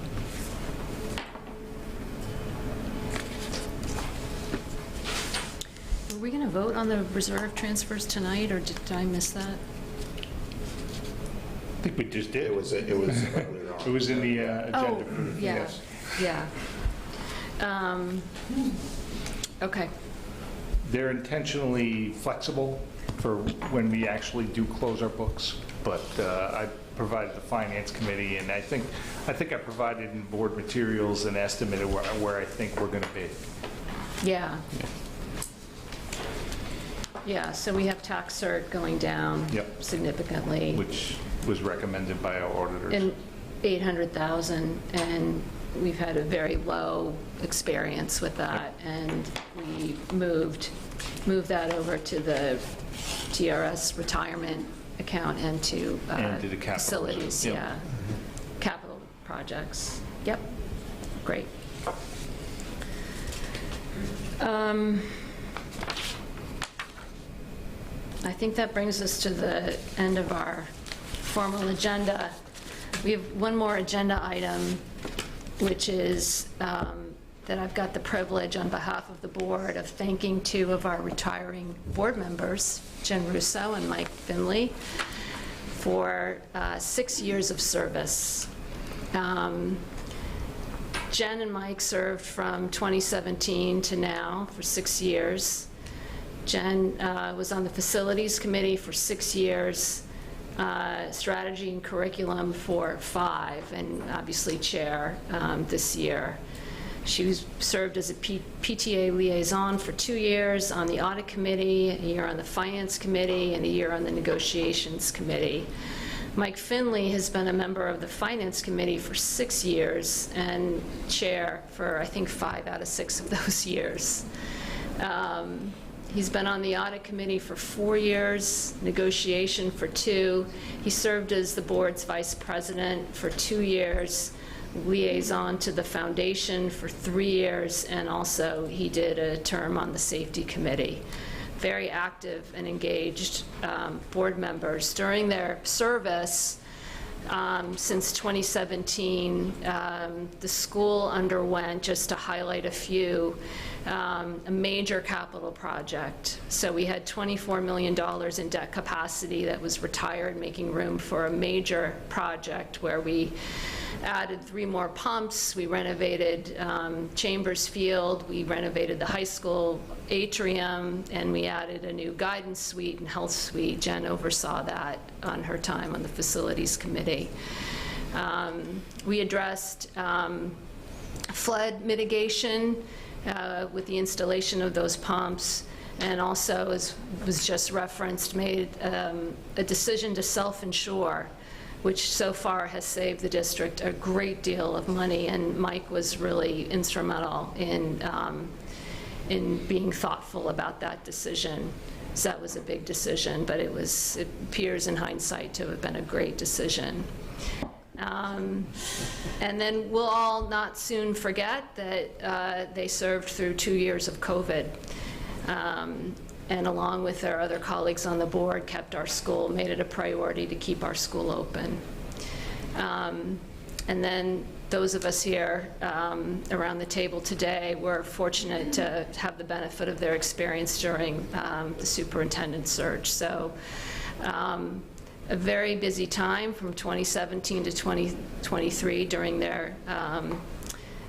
Were we going to vote on the reserve transfers tonight, or did I miss that? think we just did. It was earlier on. It was in the agenda. Oh, yeah, yeah. Okay, They're intentionally flexible for when we actually do close our books, but I provided the finance committee, and I think I provided in board materials an estimate of where I think we're going to be. yeah. Yeah, so we have tax cert going down Yep. significantly. Which was recommended by our auditors. In 800,000, and we've had a very low experience with that, and we moved that over to the TRS retirement account and to And to the capital facilities, reserve. yeah. Capital projects, yep, great. I think that brings us to the end of our formal agenda. We have one more agenda item, which is that I've got the privilege on behalf of the board of thanking two of our retiring board members, Jen Russo and Mike Finley, for 6 years of service. Jen and Mike served from 2017 to now for 6 years. Jen was on the Facilities Committee for 6 years, Strategy and Curriculum for 5, and obviously Chair this year. She served as a PTA liaison for 2 years on the Audit Committee, a year on the Finance Committee, and a year on the Negotiations Committee. Mike Finley has been a member of the Finance Committee for 6 years and Chair for, I think, 5 out of 6 of those years. He's been on the Audit Committee for 4 years, Negotiation for 2. He served as the board's Vice President for 2 years, liaison to the Foundation for 3 years, and also he did a term on the Safety Committee. Very active and engaged board members. During their service, since 2017, the school underwent, just to highlight a few, a major capital project. So we had $24 million in debt capacity that was retired, making room for a major project where we added 3 more pumps, we renovated Chambers Field, we renovated the high school atrium, and we added a new guidance suite and health suite. Jen oversaw that on her time on the Facilities Committee. We addressed flood mitigation with the installation of those pumps, and also, as was just referenced, made a decision to self-insure, which so far has saved the district a great deal of money, and Mike was really instrumental in being thoughtful about that decision. So that was a big decision, but it appears in hindsight to have been a great decision. And then we'll all not soon forget that they served through 2 years of COVID. And along with their other colleagues on the board, kept our school, made it a priority to keep our school open. And then those of us here around the table today were fortunate to have the benefit of their experience during the superintendent search. So a very busy time from 2017 to 2023 during their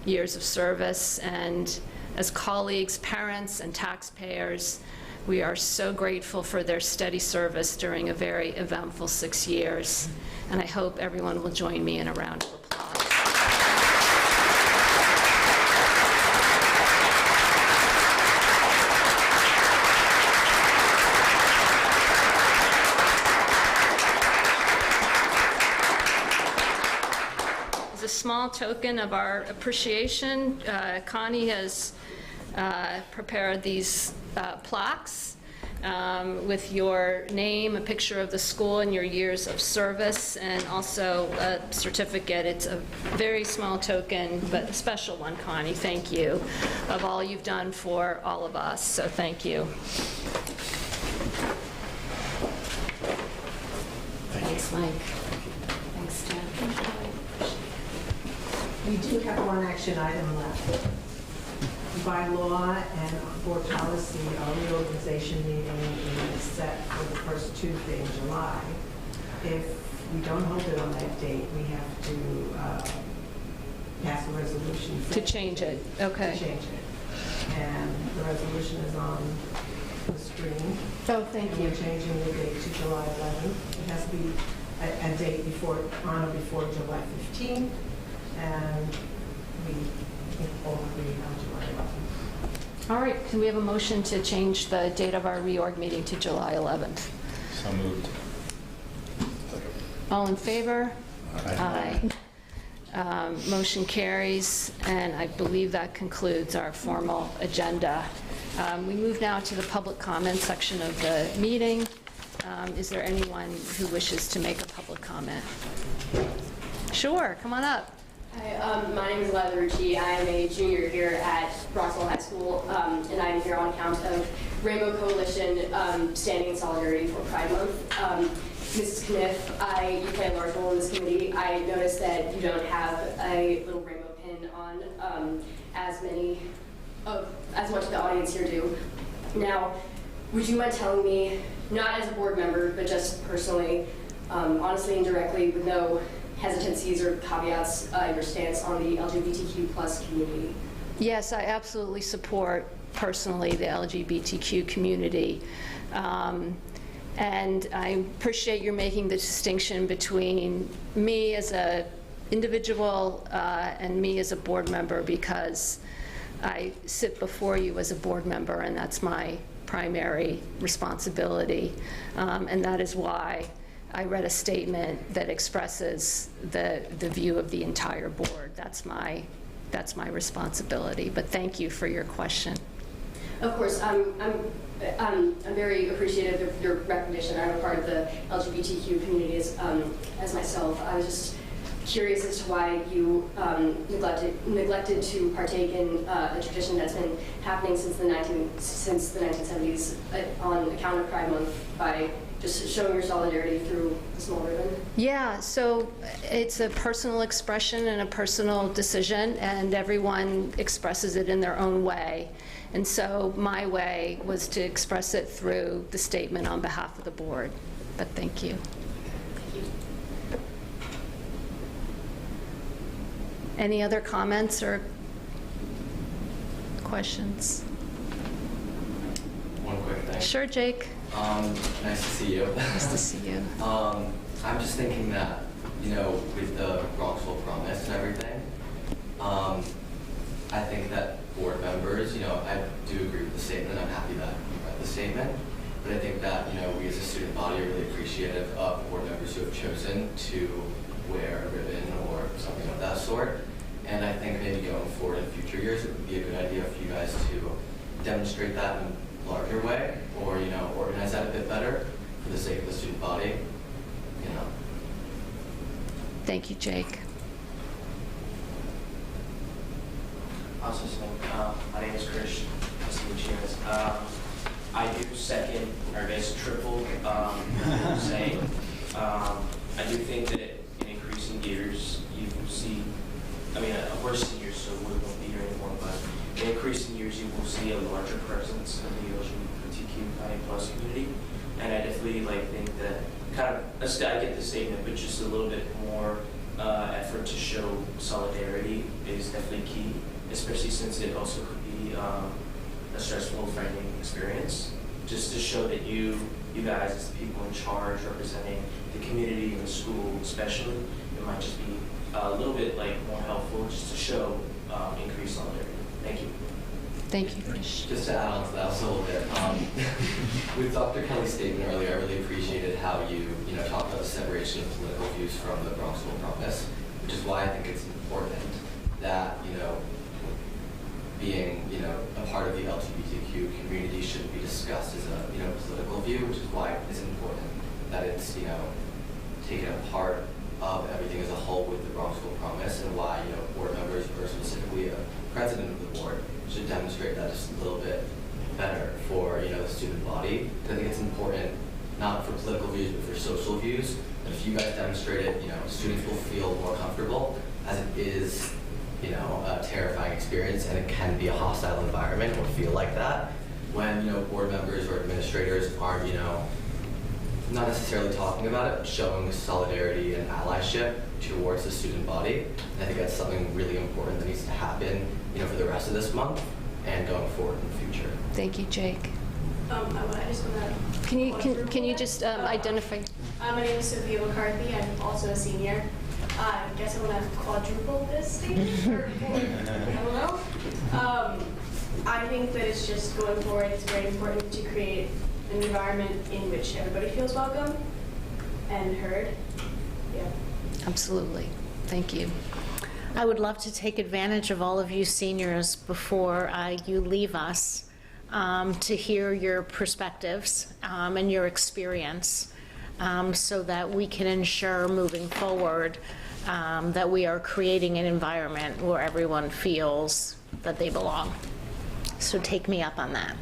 years of service. And as colleagues, parents, and taxpayers, we are so grateful for their steady service during a very eventful 6 years, and I hope everyone will join me in a round of applause. As a small token of our appreciation, Connie has prepared these plaques with your name, a picture of the school, and your years of service, and also a certificate. It's a very small token, but a special one, Connie. Thank you, of all you've done for all of us, so thank you. Thanks, Mike. Thanks, Jen. We do have one action item left. By law and board policy, our reorganization meeting is set for the first Tuesday in July. if we don't hold it on that date, we have to pass a resolution. To change it, okay. To change it. And the resolution is on the screen. Oh, thank And we're changing the date to July 11th. It has to be a date before, on or before July 15th, and we all agree on July 11th. All right, can we have a motion to change the date of our reorg meeting to July 11th? So moved. All in favor? Aye. Motion carries, and I believe that concludes our formal agenda. We move now to the public comment section of the meeting. Is there anyone who wishes to make a public comment? Sure, come on up. Hi, my name is Eliza Rucci. I am a junior here at Bronxville High School, and I'm here on account of Rainbow Coalition standing in solidarity for Pride Month. Mrs. Kniff, you play a large role in this committee. I noticed that you don't have a little rainbow pin on as much of the audience here do. Now, would you mind telling me, not as a board member, but just personally, honestly and directly, with no hesitancies or caveats, your stance on the LGBTQ plus community? Yes, I absolutely support personally the LGBTQ community. And I appreciate your making the distinction between me as an individual and me as a board member, because I sit before you as a board member, and that's my primary responsibility. And that is why I read a statement that expresses the view of the entire board. That's my responsibility. But thank you for your question. Of course, I'm very appreciative of your recognition. I'm a part of the LGBTQ community as myself. I was just curious as to why you neglected to partake in a tradition that's been happening since the 1970s on account of Pride Month by just showing your solidarity through a small ribbon. Yeah, so it's a personal expression and a personal decision, and everyone expresses it in their own way. And so my way was to express it through the statement on behalf of the board. But thank you. Any other comments or questions? One quick thing. Sure, Jake. Nice to see you. Nice to see you. I'm just thinking that, with the Bronxville Promise and everything, I think that board members, I do agree with the statement. I'm happy that you read the statement. But I think that, we as a student body are really appreciative of board members who have chosen to wear a ribbon or something of that sort. And I think maybe going forward in future years, it would be a good idea for you guys to demonstrate that in a larger way, or, organize that a bit better for the sake of the student body, Thank you, Jake. Also, my name is Krish. Nice to meet you guys. I do second, or I guess triple, what you're saying. I do think that in increasing years, you will see, we're seniors, so we won't be here anymore, but in increasing years, you will see a larger presence of the LGBTQIA+ community. And I definitely think that I get the statement, but just a little bit more effort to show solidarity is definitely key, especially since it also could be a stressful, frightening experience. Just to show that you guys as the people in charge representing the community and the school especially, it might just be a little bit more helpful just to show increased solidarity. Thank you. Thank you, Krish. Just to add on to that a little bit, with Dr. Kelly's statement earlier, I really appreciated how you talked about the separation of political views from the Bronxville Promise, which is why I think it's important that, being, a part of the LGBTQ community shouldn't be discussed as a, political view, which is why it's important that it's, taken a part of everything as a whole with the Bronxville Promise, and why, board members, or specifically a president of the board, should demonstrate that just a little bit better for, the student body. I think it's important, not for political views, but for social views. And if you guys demonstrate it, students will feel more comfortable, as it is, a terrifying experience, and it can be a hostile environment or feel like that when, board members or administrators aren't, not necessarily talking about it, but showing solidarity and allyship towards the student body. I think that's something really important that needs to happen, for the rest of this month and going forward in the future. Thank you, Jake. I just want to... Can you just identify? My name is Sophia McCarthy. I'm also a senior. I guess I want to quadruple this statement, or I don't know. I think that it's just going forward, it's very important to create an environment in which everybody feels welcome and heard. Yeah. Absolutely. Thank you. I would love to take advantage of all of you seniors before you leave us to hear your perspectives and your experience so that we can ensure moving forward that we are creating an environment where everyone feels that they belong. So take me up on that.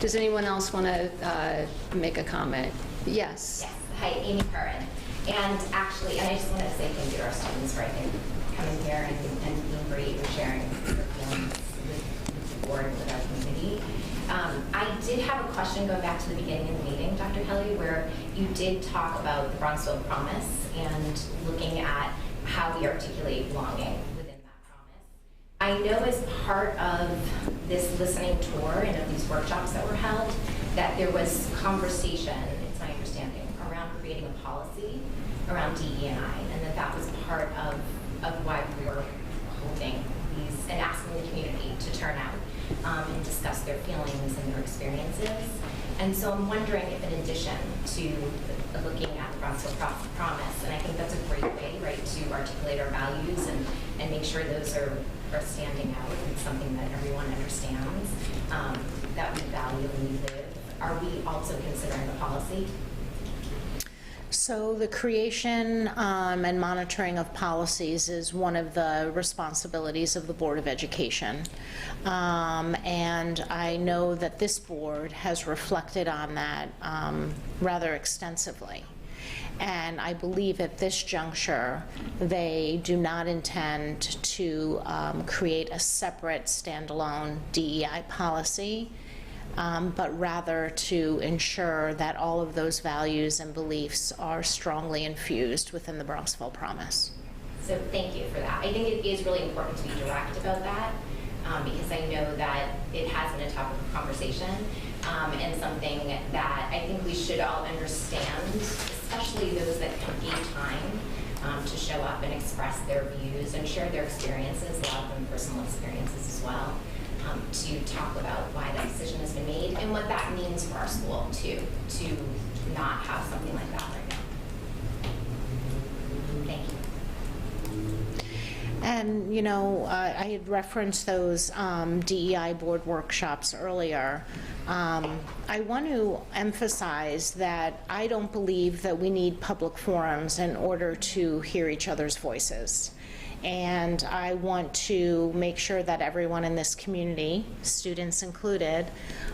Does anyone else want to make a comment? Yes. Yes. Hi, Amy Curran. And actually, I just wanted to say thank you to our students for, I think, coming here and being brave and sharing their feelings with the board and with our community. I did have a question going back to the beginning of the meeting, Dr. Kelly, where you did talk about the Bronxville Promise and looking at how we articulate belonging within that promise. I know as part of this listening tour and of these workshops that were held, that there was conversation, it's my understanding, around creating a policy around DE&I, and that was part of why we were holding these and asking the community to turn out and discuss their feelings and their experiences. And so I'm wondering if in addition to looking at the Bronxville Promise, and I think that's a great way, right, to articulate our values and make sure those are standing out and something that everyone understands, that we value and we live. Are we also considering a policy? So the creation and monitoring of policies is one of the responsibilities of the Board of Education. And I know that this board has reflected on that rather extensively. And I believe at this juncture, they do not intend to create a separate standalone DEI policy, but rather to ensure that all of those values and beliefs are strongly infused within the Bronxville Promise. So thank you for that. I think it is really important to be direct about that because I know that it has been a topic of conversation and something that I think we should all understand, especially those that gave time to show up and express their views and share their experiences, a lot of them personal experiences as well. To talk about why that decision has been made and what that means for our school too, to not have something like that right now. Thank you. And, you know, I had referenced those DEI board workshops earlier. I want to emphasize that I don't believe that we need public forums in order to hear each other's voices. And I want to make sure that everyone in this community, students included,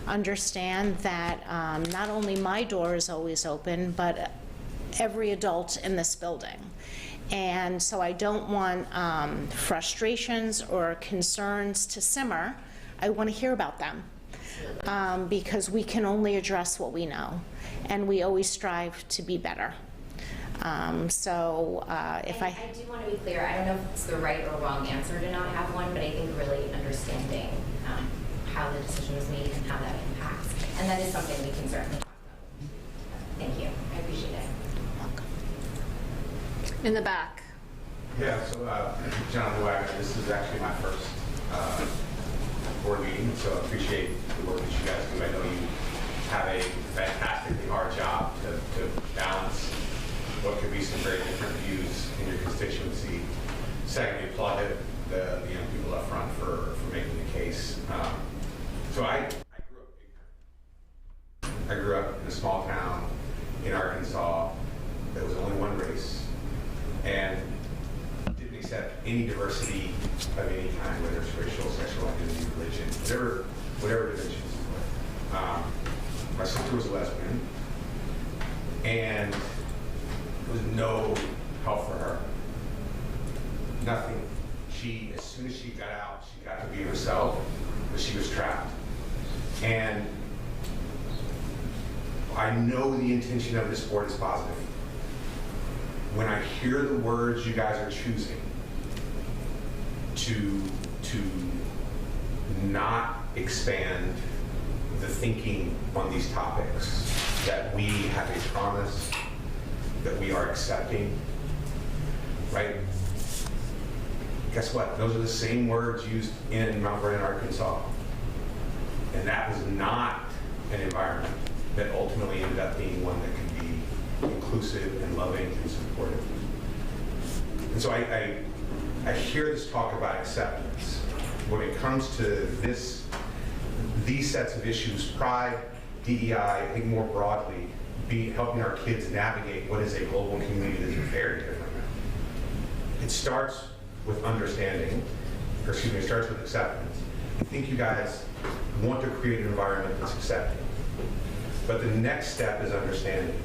understand that not only my door is always open, but every adult in this building. And so I don't want frustrations or concerns to simmer. I want to hear about them because we can only address what we know, and we always strive to be better. If I do want to be clear, I don't know if it's the right or wrong answer to not have one, but I think really understanding how the decision was made and how that impacts. And that is something we can certainly talk about. Thank you. I appreciate it. In the back. Yeah, so Jonathan Wagner, this is actually my first board meeting, so I appreciate the work that you guys do. I know you have a fantastically hard job to balance what could be some very different views in your constituency. Secondly, applaud the young people up front for making the case. So I grew up in a small town in Arkansas that was only one race and didn't accept any diversity of any kind, whether it's racial, sexual identity, religion, whatever divisions. My sister was a lesbian, and there was no help for her. Nothing. As soon as she got out, she got to be herself, but she was trapped. And I know the intention of this board is positive. When I hear the words you guys are choosing to not expand the thinking on these topics, that we have a promise, that we are accepting, right? Guess what? Those are the same words used in Mount Vernon, Arkansas. And that was not an environment that ultimately ended up being one that could be inclusive and loving and supportive. And so I hear this talk about acceptance. When it comes to these sets of issues, pride, DEI, I think more broadly, helping our kids navigate what is a global community that's very different now. It starts with understanding, or excuse me, it starts with acceptance. I think you guys want to create an environment that's accepting. But the next step is understanding.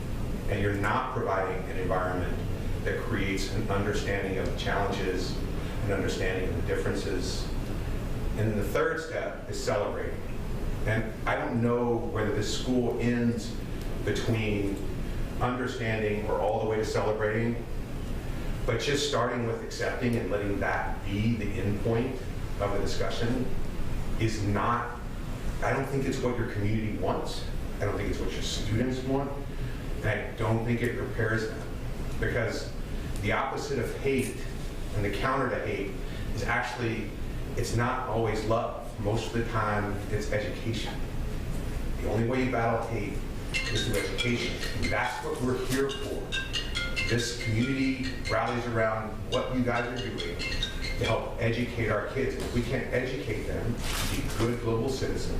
And you're not providing an environment that creates an understanding of the challenges, an understanding of the differences. And then the third step is celebrating. And I don't know whether this school ends between understanding or all the way to celebrating, but just starting with accepting and letting that be the end point of the discussion is not, I don't think it's what your community wants. I don't think it's what your students want. And I don't think it prepares them. Because the opposite of hate and the counter to hate is actually, it's not always love. Most of the time, it's education. The only way you battle hate is through education. And that's what we're here for. This community rallies around what you guys are doing to help educate our kids. If we can't educate them to be good global citizens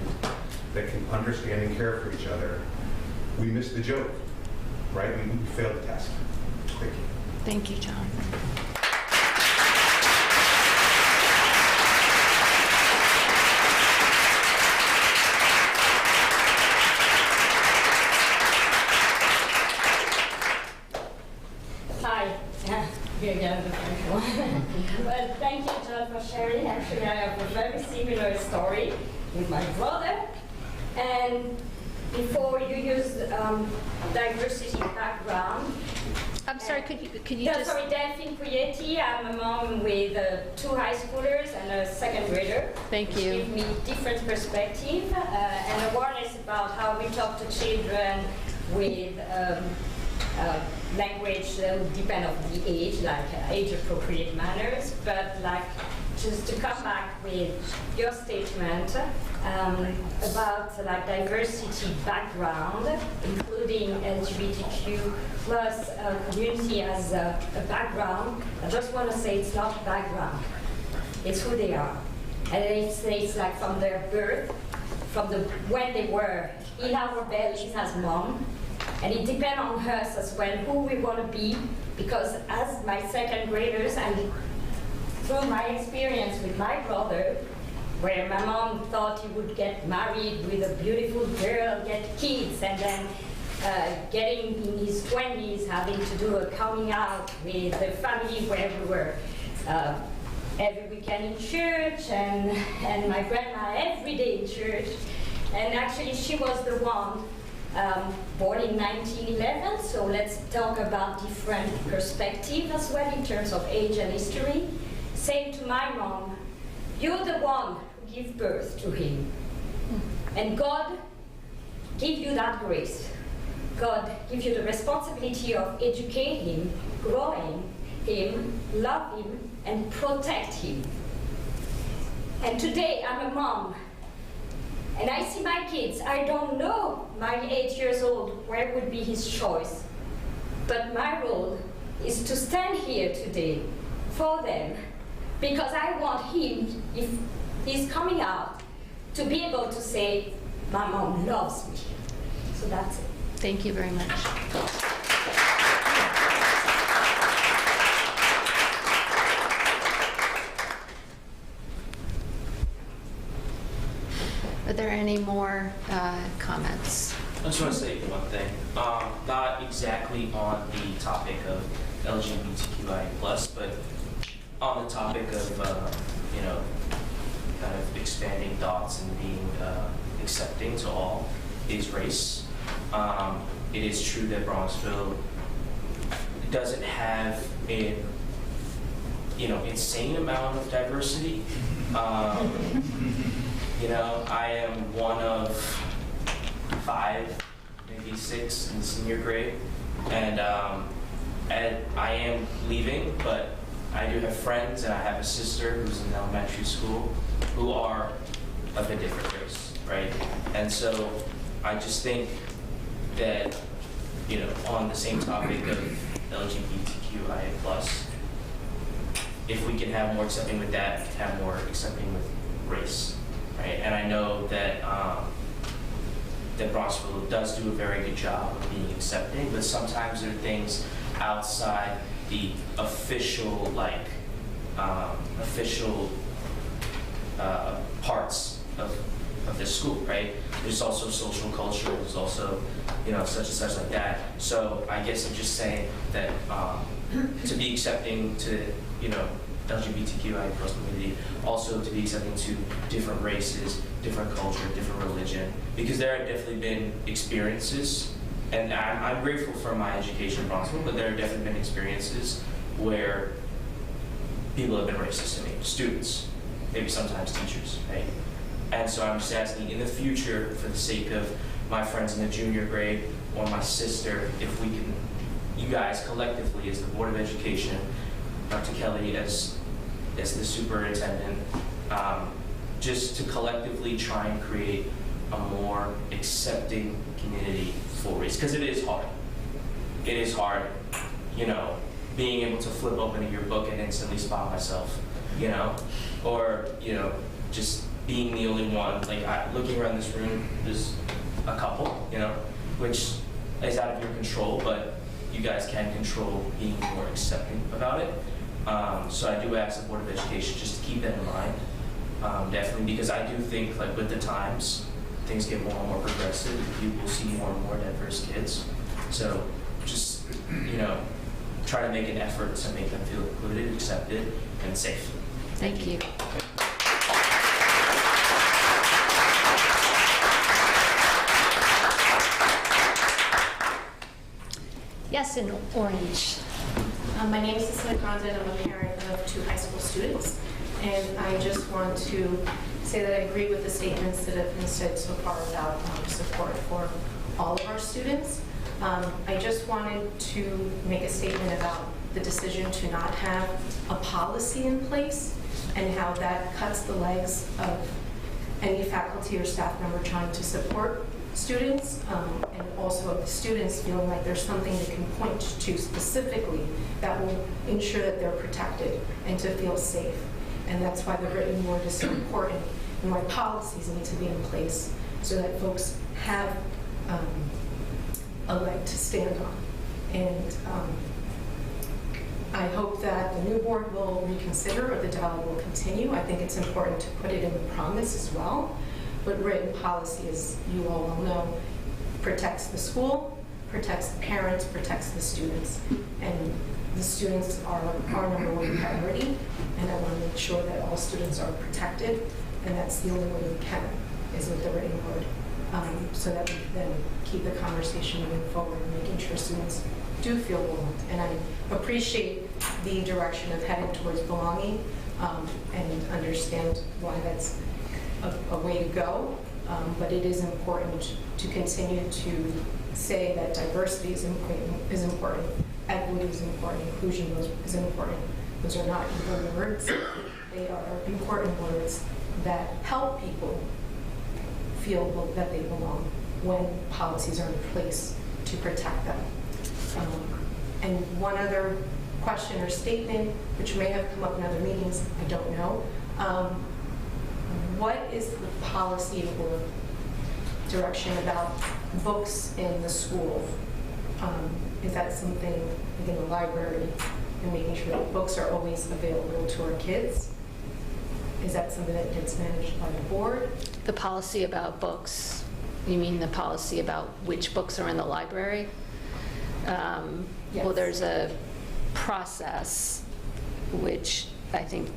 that can understand and care for each other, we miss the joke, right? We failed the test. Thank you. Thank you, John. Hi. Well, thank you, John, for sharing. Actually, I have a very similar story with my brother. And before you use diversity background. I'm sorry, could you just... Sorry, Delphine Prieti. I'm a mom with 2 high schoolers and a 2nd grader. Thank which you. give me different perspective and awareness about how we talk to children with language that would depend on the age, like age-appropriate manners, but like just to come back with your statement about like diversity background, including LGBTQ plus community as a background. I just want to say it's not background, it's who they are. And it's like from their birth, from when they were in our bellies as mom. And it depends on us as well, who we want to be, because as my 2nd graders, and through my experience with my brother, where my mom thought he would get married with a beautiful girl, get kids, and then getting in his 20s, having to do a coming out with the family where we were every weekend in church, and my grandma every day in church. And actually she was the one born in 1911, so let's talk about different perspective as well in terms of age and history. Saying to my mom, you're the one who gave birth to him. And God give you that grace. God give you the responsibility of educating him, growing him, love him, and protect him. And today I'm a mom. And I see my kids. I don't know my 8 years old where would be his choice. But my role is to stand here today for them, because I want him, if he's coming out, to be able to say, my mom loves me. So that's it. Thank you very much. Are there any more comments? I just want to say one thing. Not exactly on the topic of LGBTQIA+, but on the topic of, kind of expanding thoughts and being accepting to all is race. It is true that Bronxville doesn't have an insane amount of diversity. I am one of 5, maybe 6 in senior grade, and I am leaving, but I do have friends, and I have a sister who's in elementary school who are of a different race, right? And so I just think that, on the same topic of LGBTQIA+, if we can have more accepting with that, we can have more accepting with race, right? And I know that that Bronxville does do a very good job of being accepting, but sometimes there are things outside the official, parts of the school, right? There's also social culture, there's also, such and such like that. So I guess I'm just saying that to be accepting to, LGBTQI+ community, also to be accepting to different races, different culture, different religion, because there have definitely been experiences, and I'm grateful for my education in Bronxville, but there have definitely been experiences where people have been racist to me, students, maybe sometimes teachers, right? And so I'm just asking, in the future, for the sake of my friends in the junior grade or my sister, if we can, you guys collectively as the Board of Education, Dr. Kelly as the superintendent, just to collectively try and create a more accepting community for race, because it is hard. It is hard, being able to flip open your book and instantly spot myself, or, just being the only one. Looking around this room, there's a couple, which is out of your control, but you guys can control being more accepting about it. So I do ask the Board of Education just to keep that in mind, definitely, because I do think with the times, things get more and more progressive. You will see more and more diverse kids. So just, try to make an effort to make them feel included, accepted, and safe. Thank you. Yes, in orange. My name is Cecilia Condon. I'm a parent of 2 high school students. And I just want to say that I agree with the statements that have been said so far about support for all of our students. I just wanted to make a statement about the decision to not have a policy in place and how that cuts the legs of any faculty or staff member trying to support students, and also of the students feeling like there's something they can point to specifically that will ensure that they're protected and to feel safe. And that's why the written word is so important and why policies need to be in place so that folks have a leg to stand on. And I hope that the new board will reconsider or the dialogue will continue. I think it's important to put it in the promise as well. But written policy, as you all will know, protects the school, protects the parents, protects the students. And the students are our number 1 priority. And I want to make sure that all students are protected. And that's the only way we can, is with the written word. So that we then keep the conversation moving forward and making sure students do feel belonged. And I appreciate the direction of heading towards belonging, and understand why that's a way to go, but it is important to continue to say that diversity is important, equity is important, inclusion is important. Those are not evil words. They are important words that help people feel that they belong when policies are in place to protect them. And one other question or statement, which may have come up in other meetings, I don't know. What is the policy or direction about books in the school? Is that something in the library and making sure that books are always available to our kids? Is that something that gets managed by the board? The policy about books, you mean the policy about which books are in the library? Yes. Well, there's a process which I think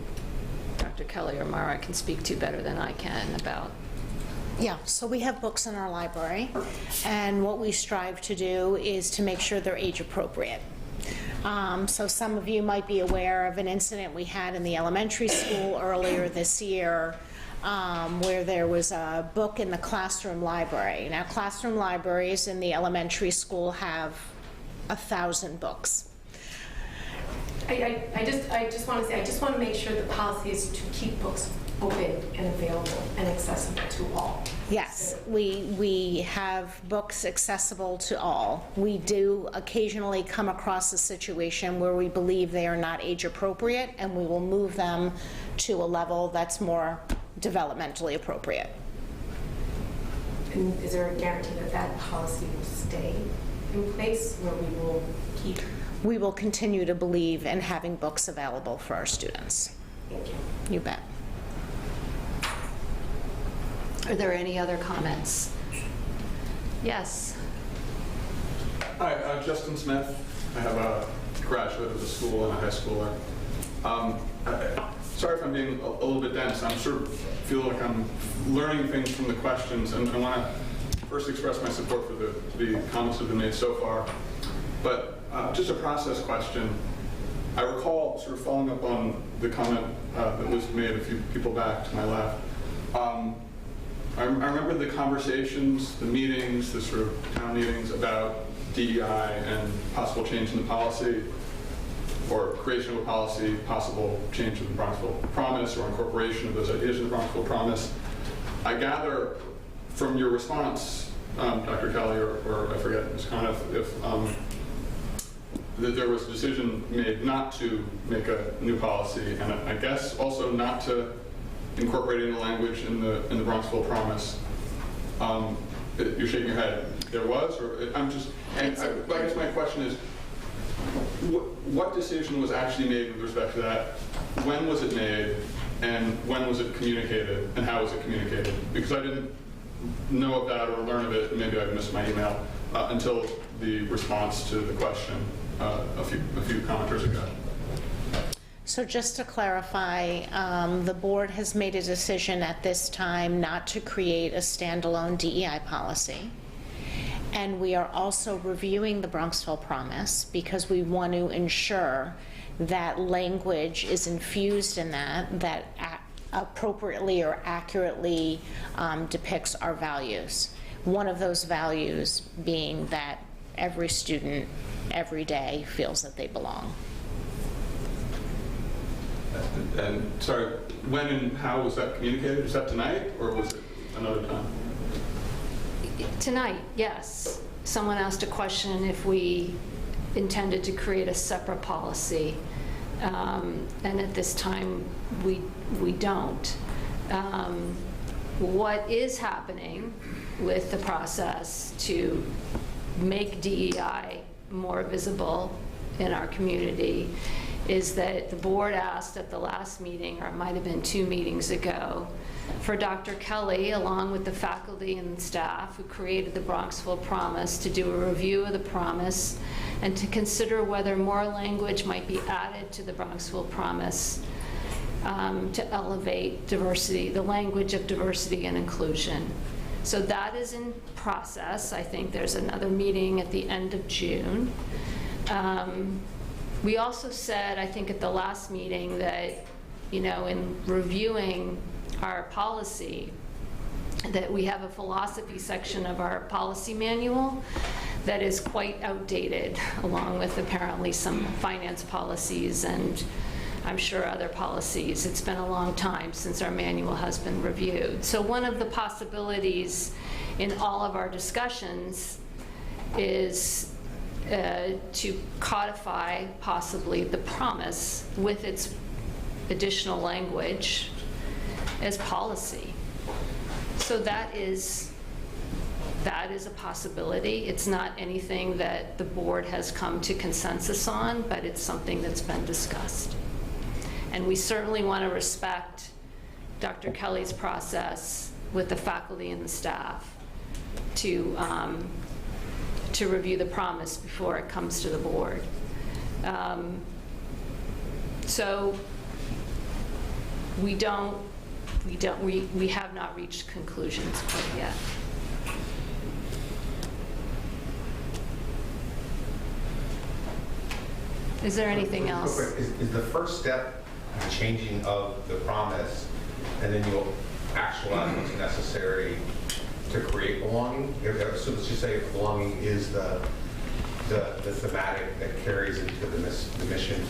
Dr. Kelly or Mara can speak to better than I can about Yeah, so we have books in our library, and what we strive to do is to make sure they're age appropriate. So some of you might be aware of an incident we had in the elementary school earlier this year, where there was a book in the classroom library. Now, classroom libraries in the elementary school have 1,000 books. I just want to say, I just want to make sure the policy is to keep books open and available and accessible to all. Yes, we have books accessible to all. We do occasionally come across a situation where we believe they are not age appropriate, and we will move them to a level that's more developmentally appropriate. And is there a guarantee that that policy will stay in place, where we will keep? We will continue to believe in having books available for our students. Thank you. You bet. Are there any other comments? Yes. Hi, Justin Smith. I have a graduate of the school and a high schooler. Sorry if I'm being a little bit dense. I'm sort of feel like I'm learning things from the questions, and I want to first express my support for the comments that have been made so far. But just a process question. I recall, sort of following up on the comment that was made a few people back to my left. I remember the conversations, the meetings, the sort of town meetings about DEI and possible change in the policy, or creation of a policy, possible change in the Bronxville Promise, or incorporation of those ideas in the Bronxville Promise. I gather from your response, Dr. Kelly, or I forget, Ms. Conniff, if that there was a decision made not to make a new policy, and I guess also not to incorporate any language in the Bronxville Promise. You're shaking your head. There was, or I'm just. And I guess my question is, what decision was actually made with respect to that? When was it made, and when was it communicated, and how was it communicated? Because I didn't know of that or learn of it, maybe I missed my email, until the response to the question a few commenters ago. So just to clarify, the board has made a decision at this time not to create a standalone DEI policy. And we are also reviewing the Bronxville Promise because we want to ensure that language is infused in that appropriately or accurately depicts our values. One of those values being that every student, every day, feels that they belong. And sorry, when and how was that communicated? Was that tonight, or was it another time? Tonight, yes. Someone asked a question if we intended to create a separate policy, and at this time we don't. What is happening with the process to make DEI more visible in our community is that the board asked at the last meeting, or it might have been 2 meetings ago, for Dr. Kelly, along with the faculty and staff who created the Bronxville Promise, to do a review of the promise and to consider whether more language might be added to the Bronxville Promise to elevate diversity, the language of diversity and inclusion. So that is in process. I think there's another meeting at the end of June. We also said, I think at the last meeting, that, you know, in reviewing our policy, that we have a philosophy section of our policy manual that is quite outdated, along with apparently some finance policies and I'm sure other policies. It's been a long time since our manual has been reviewed. So one of the possibilities in all of our discussions is to codify possibly the promise with its additional language as policy. So that is a possibility. It's not anything that the board has come to consensus on, but it's something that's been discussed. And we certainly want to respect Dr. Kelly's process with the faculty and the staff to review the promise before it comes to the board. So we don't we have not reached conclusions quite yet. Is there anything Real else? quick, is the first step the changing of the promise, and then you'll actualize what's necessary to create belonging? So let's just say if belonging is the thematic that carries into the mission,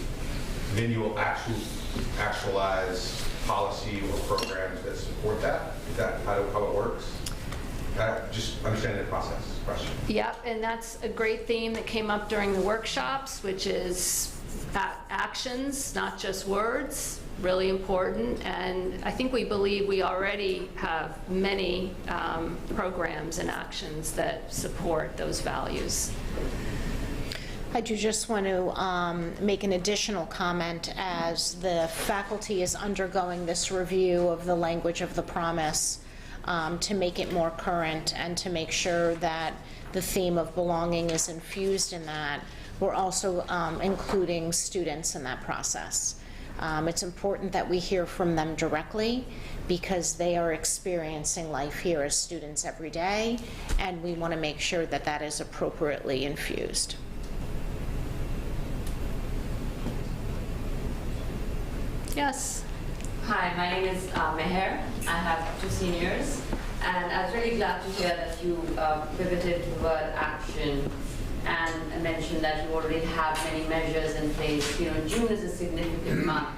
then you will actualize policy or programs that support that? Is that how it works? Just understanding the process question. Yep, and that's a great theme that came up during the workshops, which is actions, not just words, really important. And I think we believe we already have many programs and actions that support those values. I do just want to make an additional comment as the faculty is undergoing this review of the language of the promise to make it more current and to make sure that the theme of belonging is infused in that. We're also including students in that process. It's important that we hear from them directly because they are experiencing life here as students every day, and we want to make sure that that is appropriately infused. Yes. Hi, my name is Meher. I have 2 seniors, and I was really glad to hear that you pivoted toward action and mentioned that you already have many measures in place. You know, June is a significant month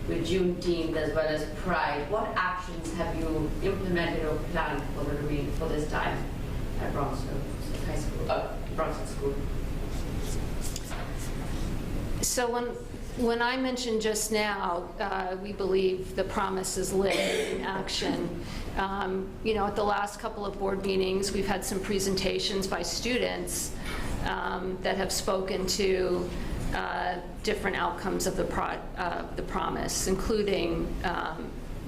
with Juneteenth as well as Pride. What actions have you implemented or planned for this time at Bronxville High School, Bronxville School? So when I mentioned just now, we believe the promise is lived in action. You know, at the last couple of board meetings, we've had some presentations by students that have spoken to different outcomes of the promise, including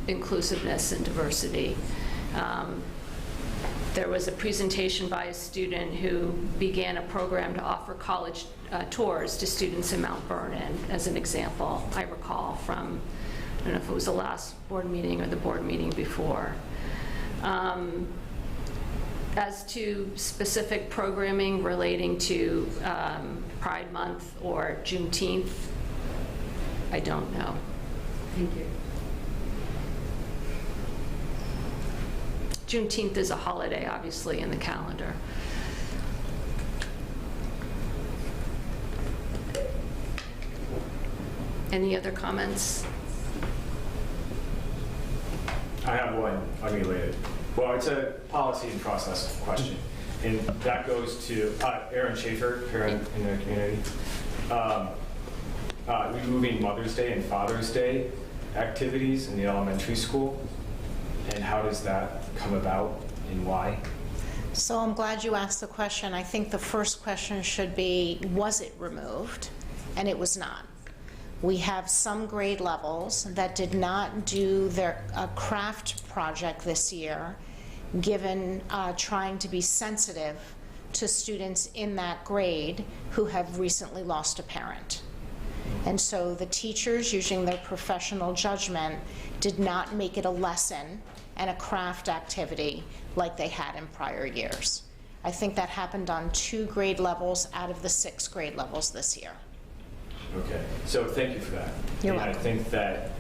inclusiveness and diversity. There was a presentation by a student who began a program to offer college tours to students in Mount Vernon, as an example, I recall from, I don't know if it was the last board meeting or the board meeting before. As to specific programming relating to Pride Month or Juneteenth, I don't know. Thank you. Juneteenth is a holiday, obviously, in the calendar. Any other comments? I have one unrelated. Well, it's a policy and process question. And that goes to Aaron Schaefer here in the community. Removing Mother's Day and Father's Day activities in the elementary school. And how does that come about and why? So I'm glad you asked the question. I think the first question should be, was it removed? And it was not. We have some grade levels that did not do their craft project this year, given trying to be sensitive to students in that grade who have recently lost a parent. And so the teachers, using their professional judgment, did not make it a lesson and a craft activity like they had in prior years. I think that happened on 2 grade levels out of the 6 grade levels this year. Okay, so thank you for that. You're and welcome. I think that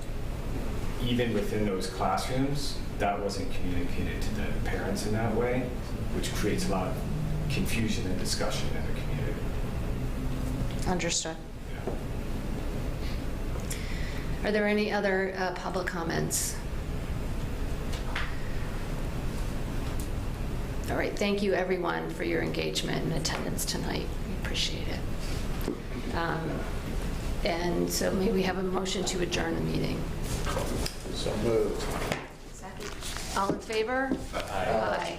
even within those classrooms, that wasn't communicated to the parents in that way, which creates a lot of confusion and discussion in the community. Understood. Are there any other public comments? All right, thank you everyone for your engagement and attendance tonight. We appreciate it. And so may we have a motion to adjourn the meeting? So moved. All in favor? Aye. Aye.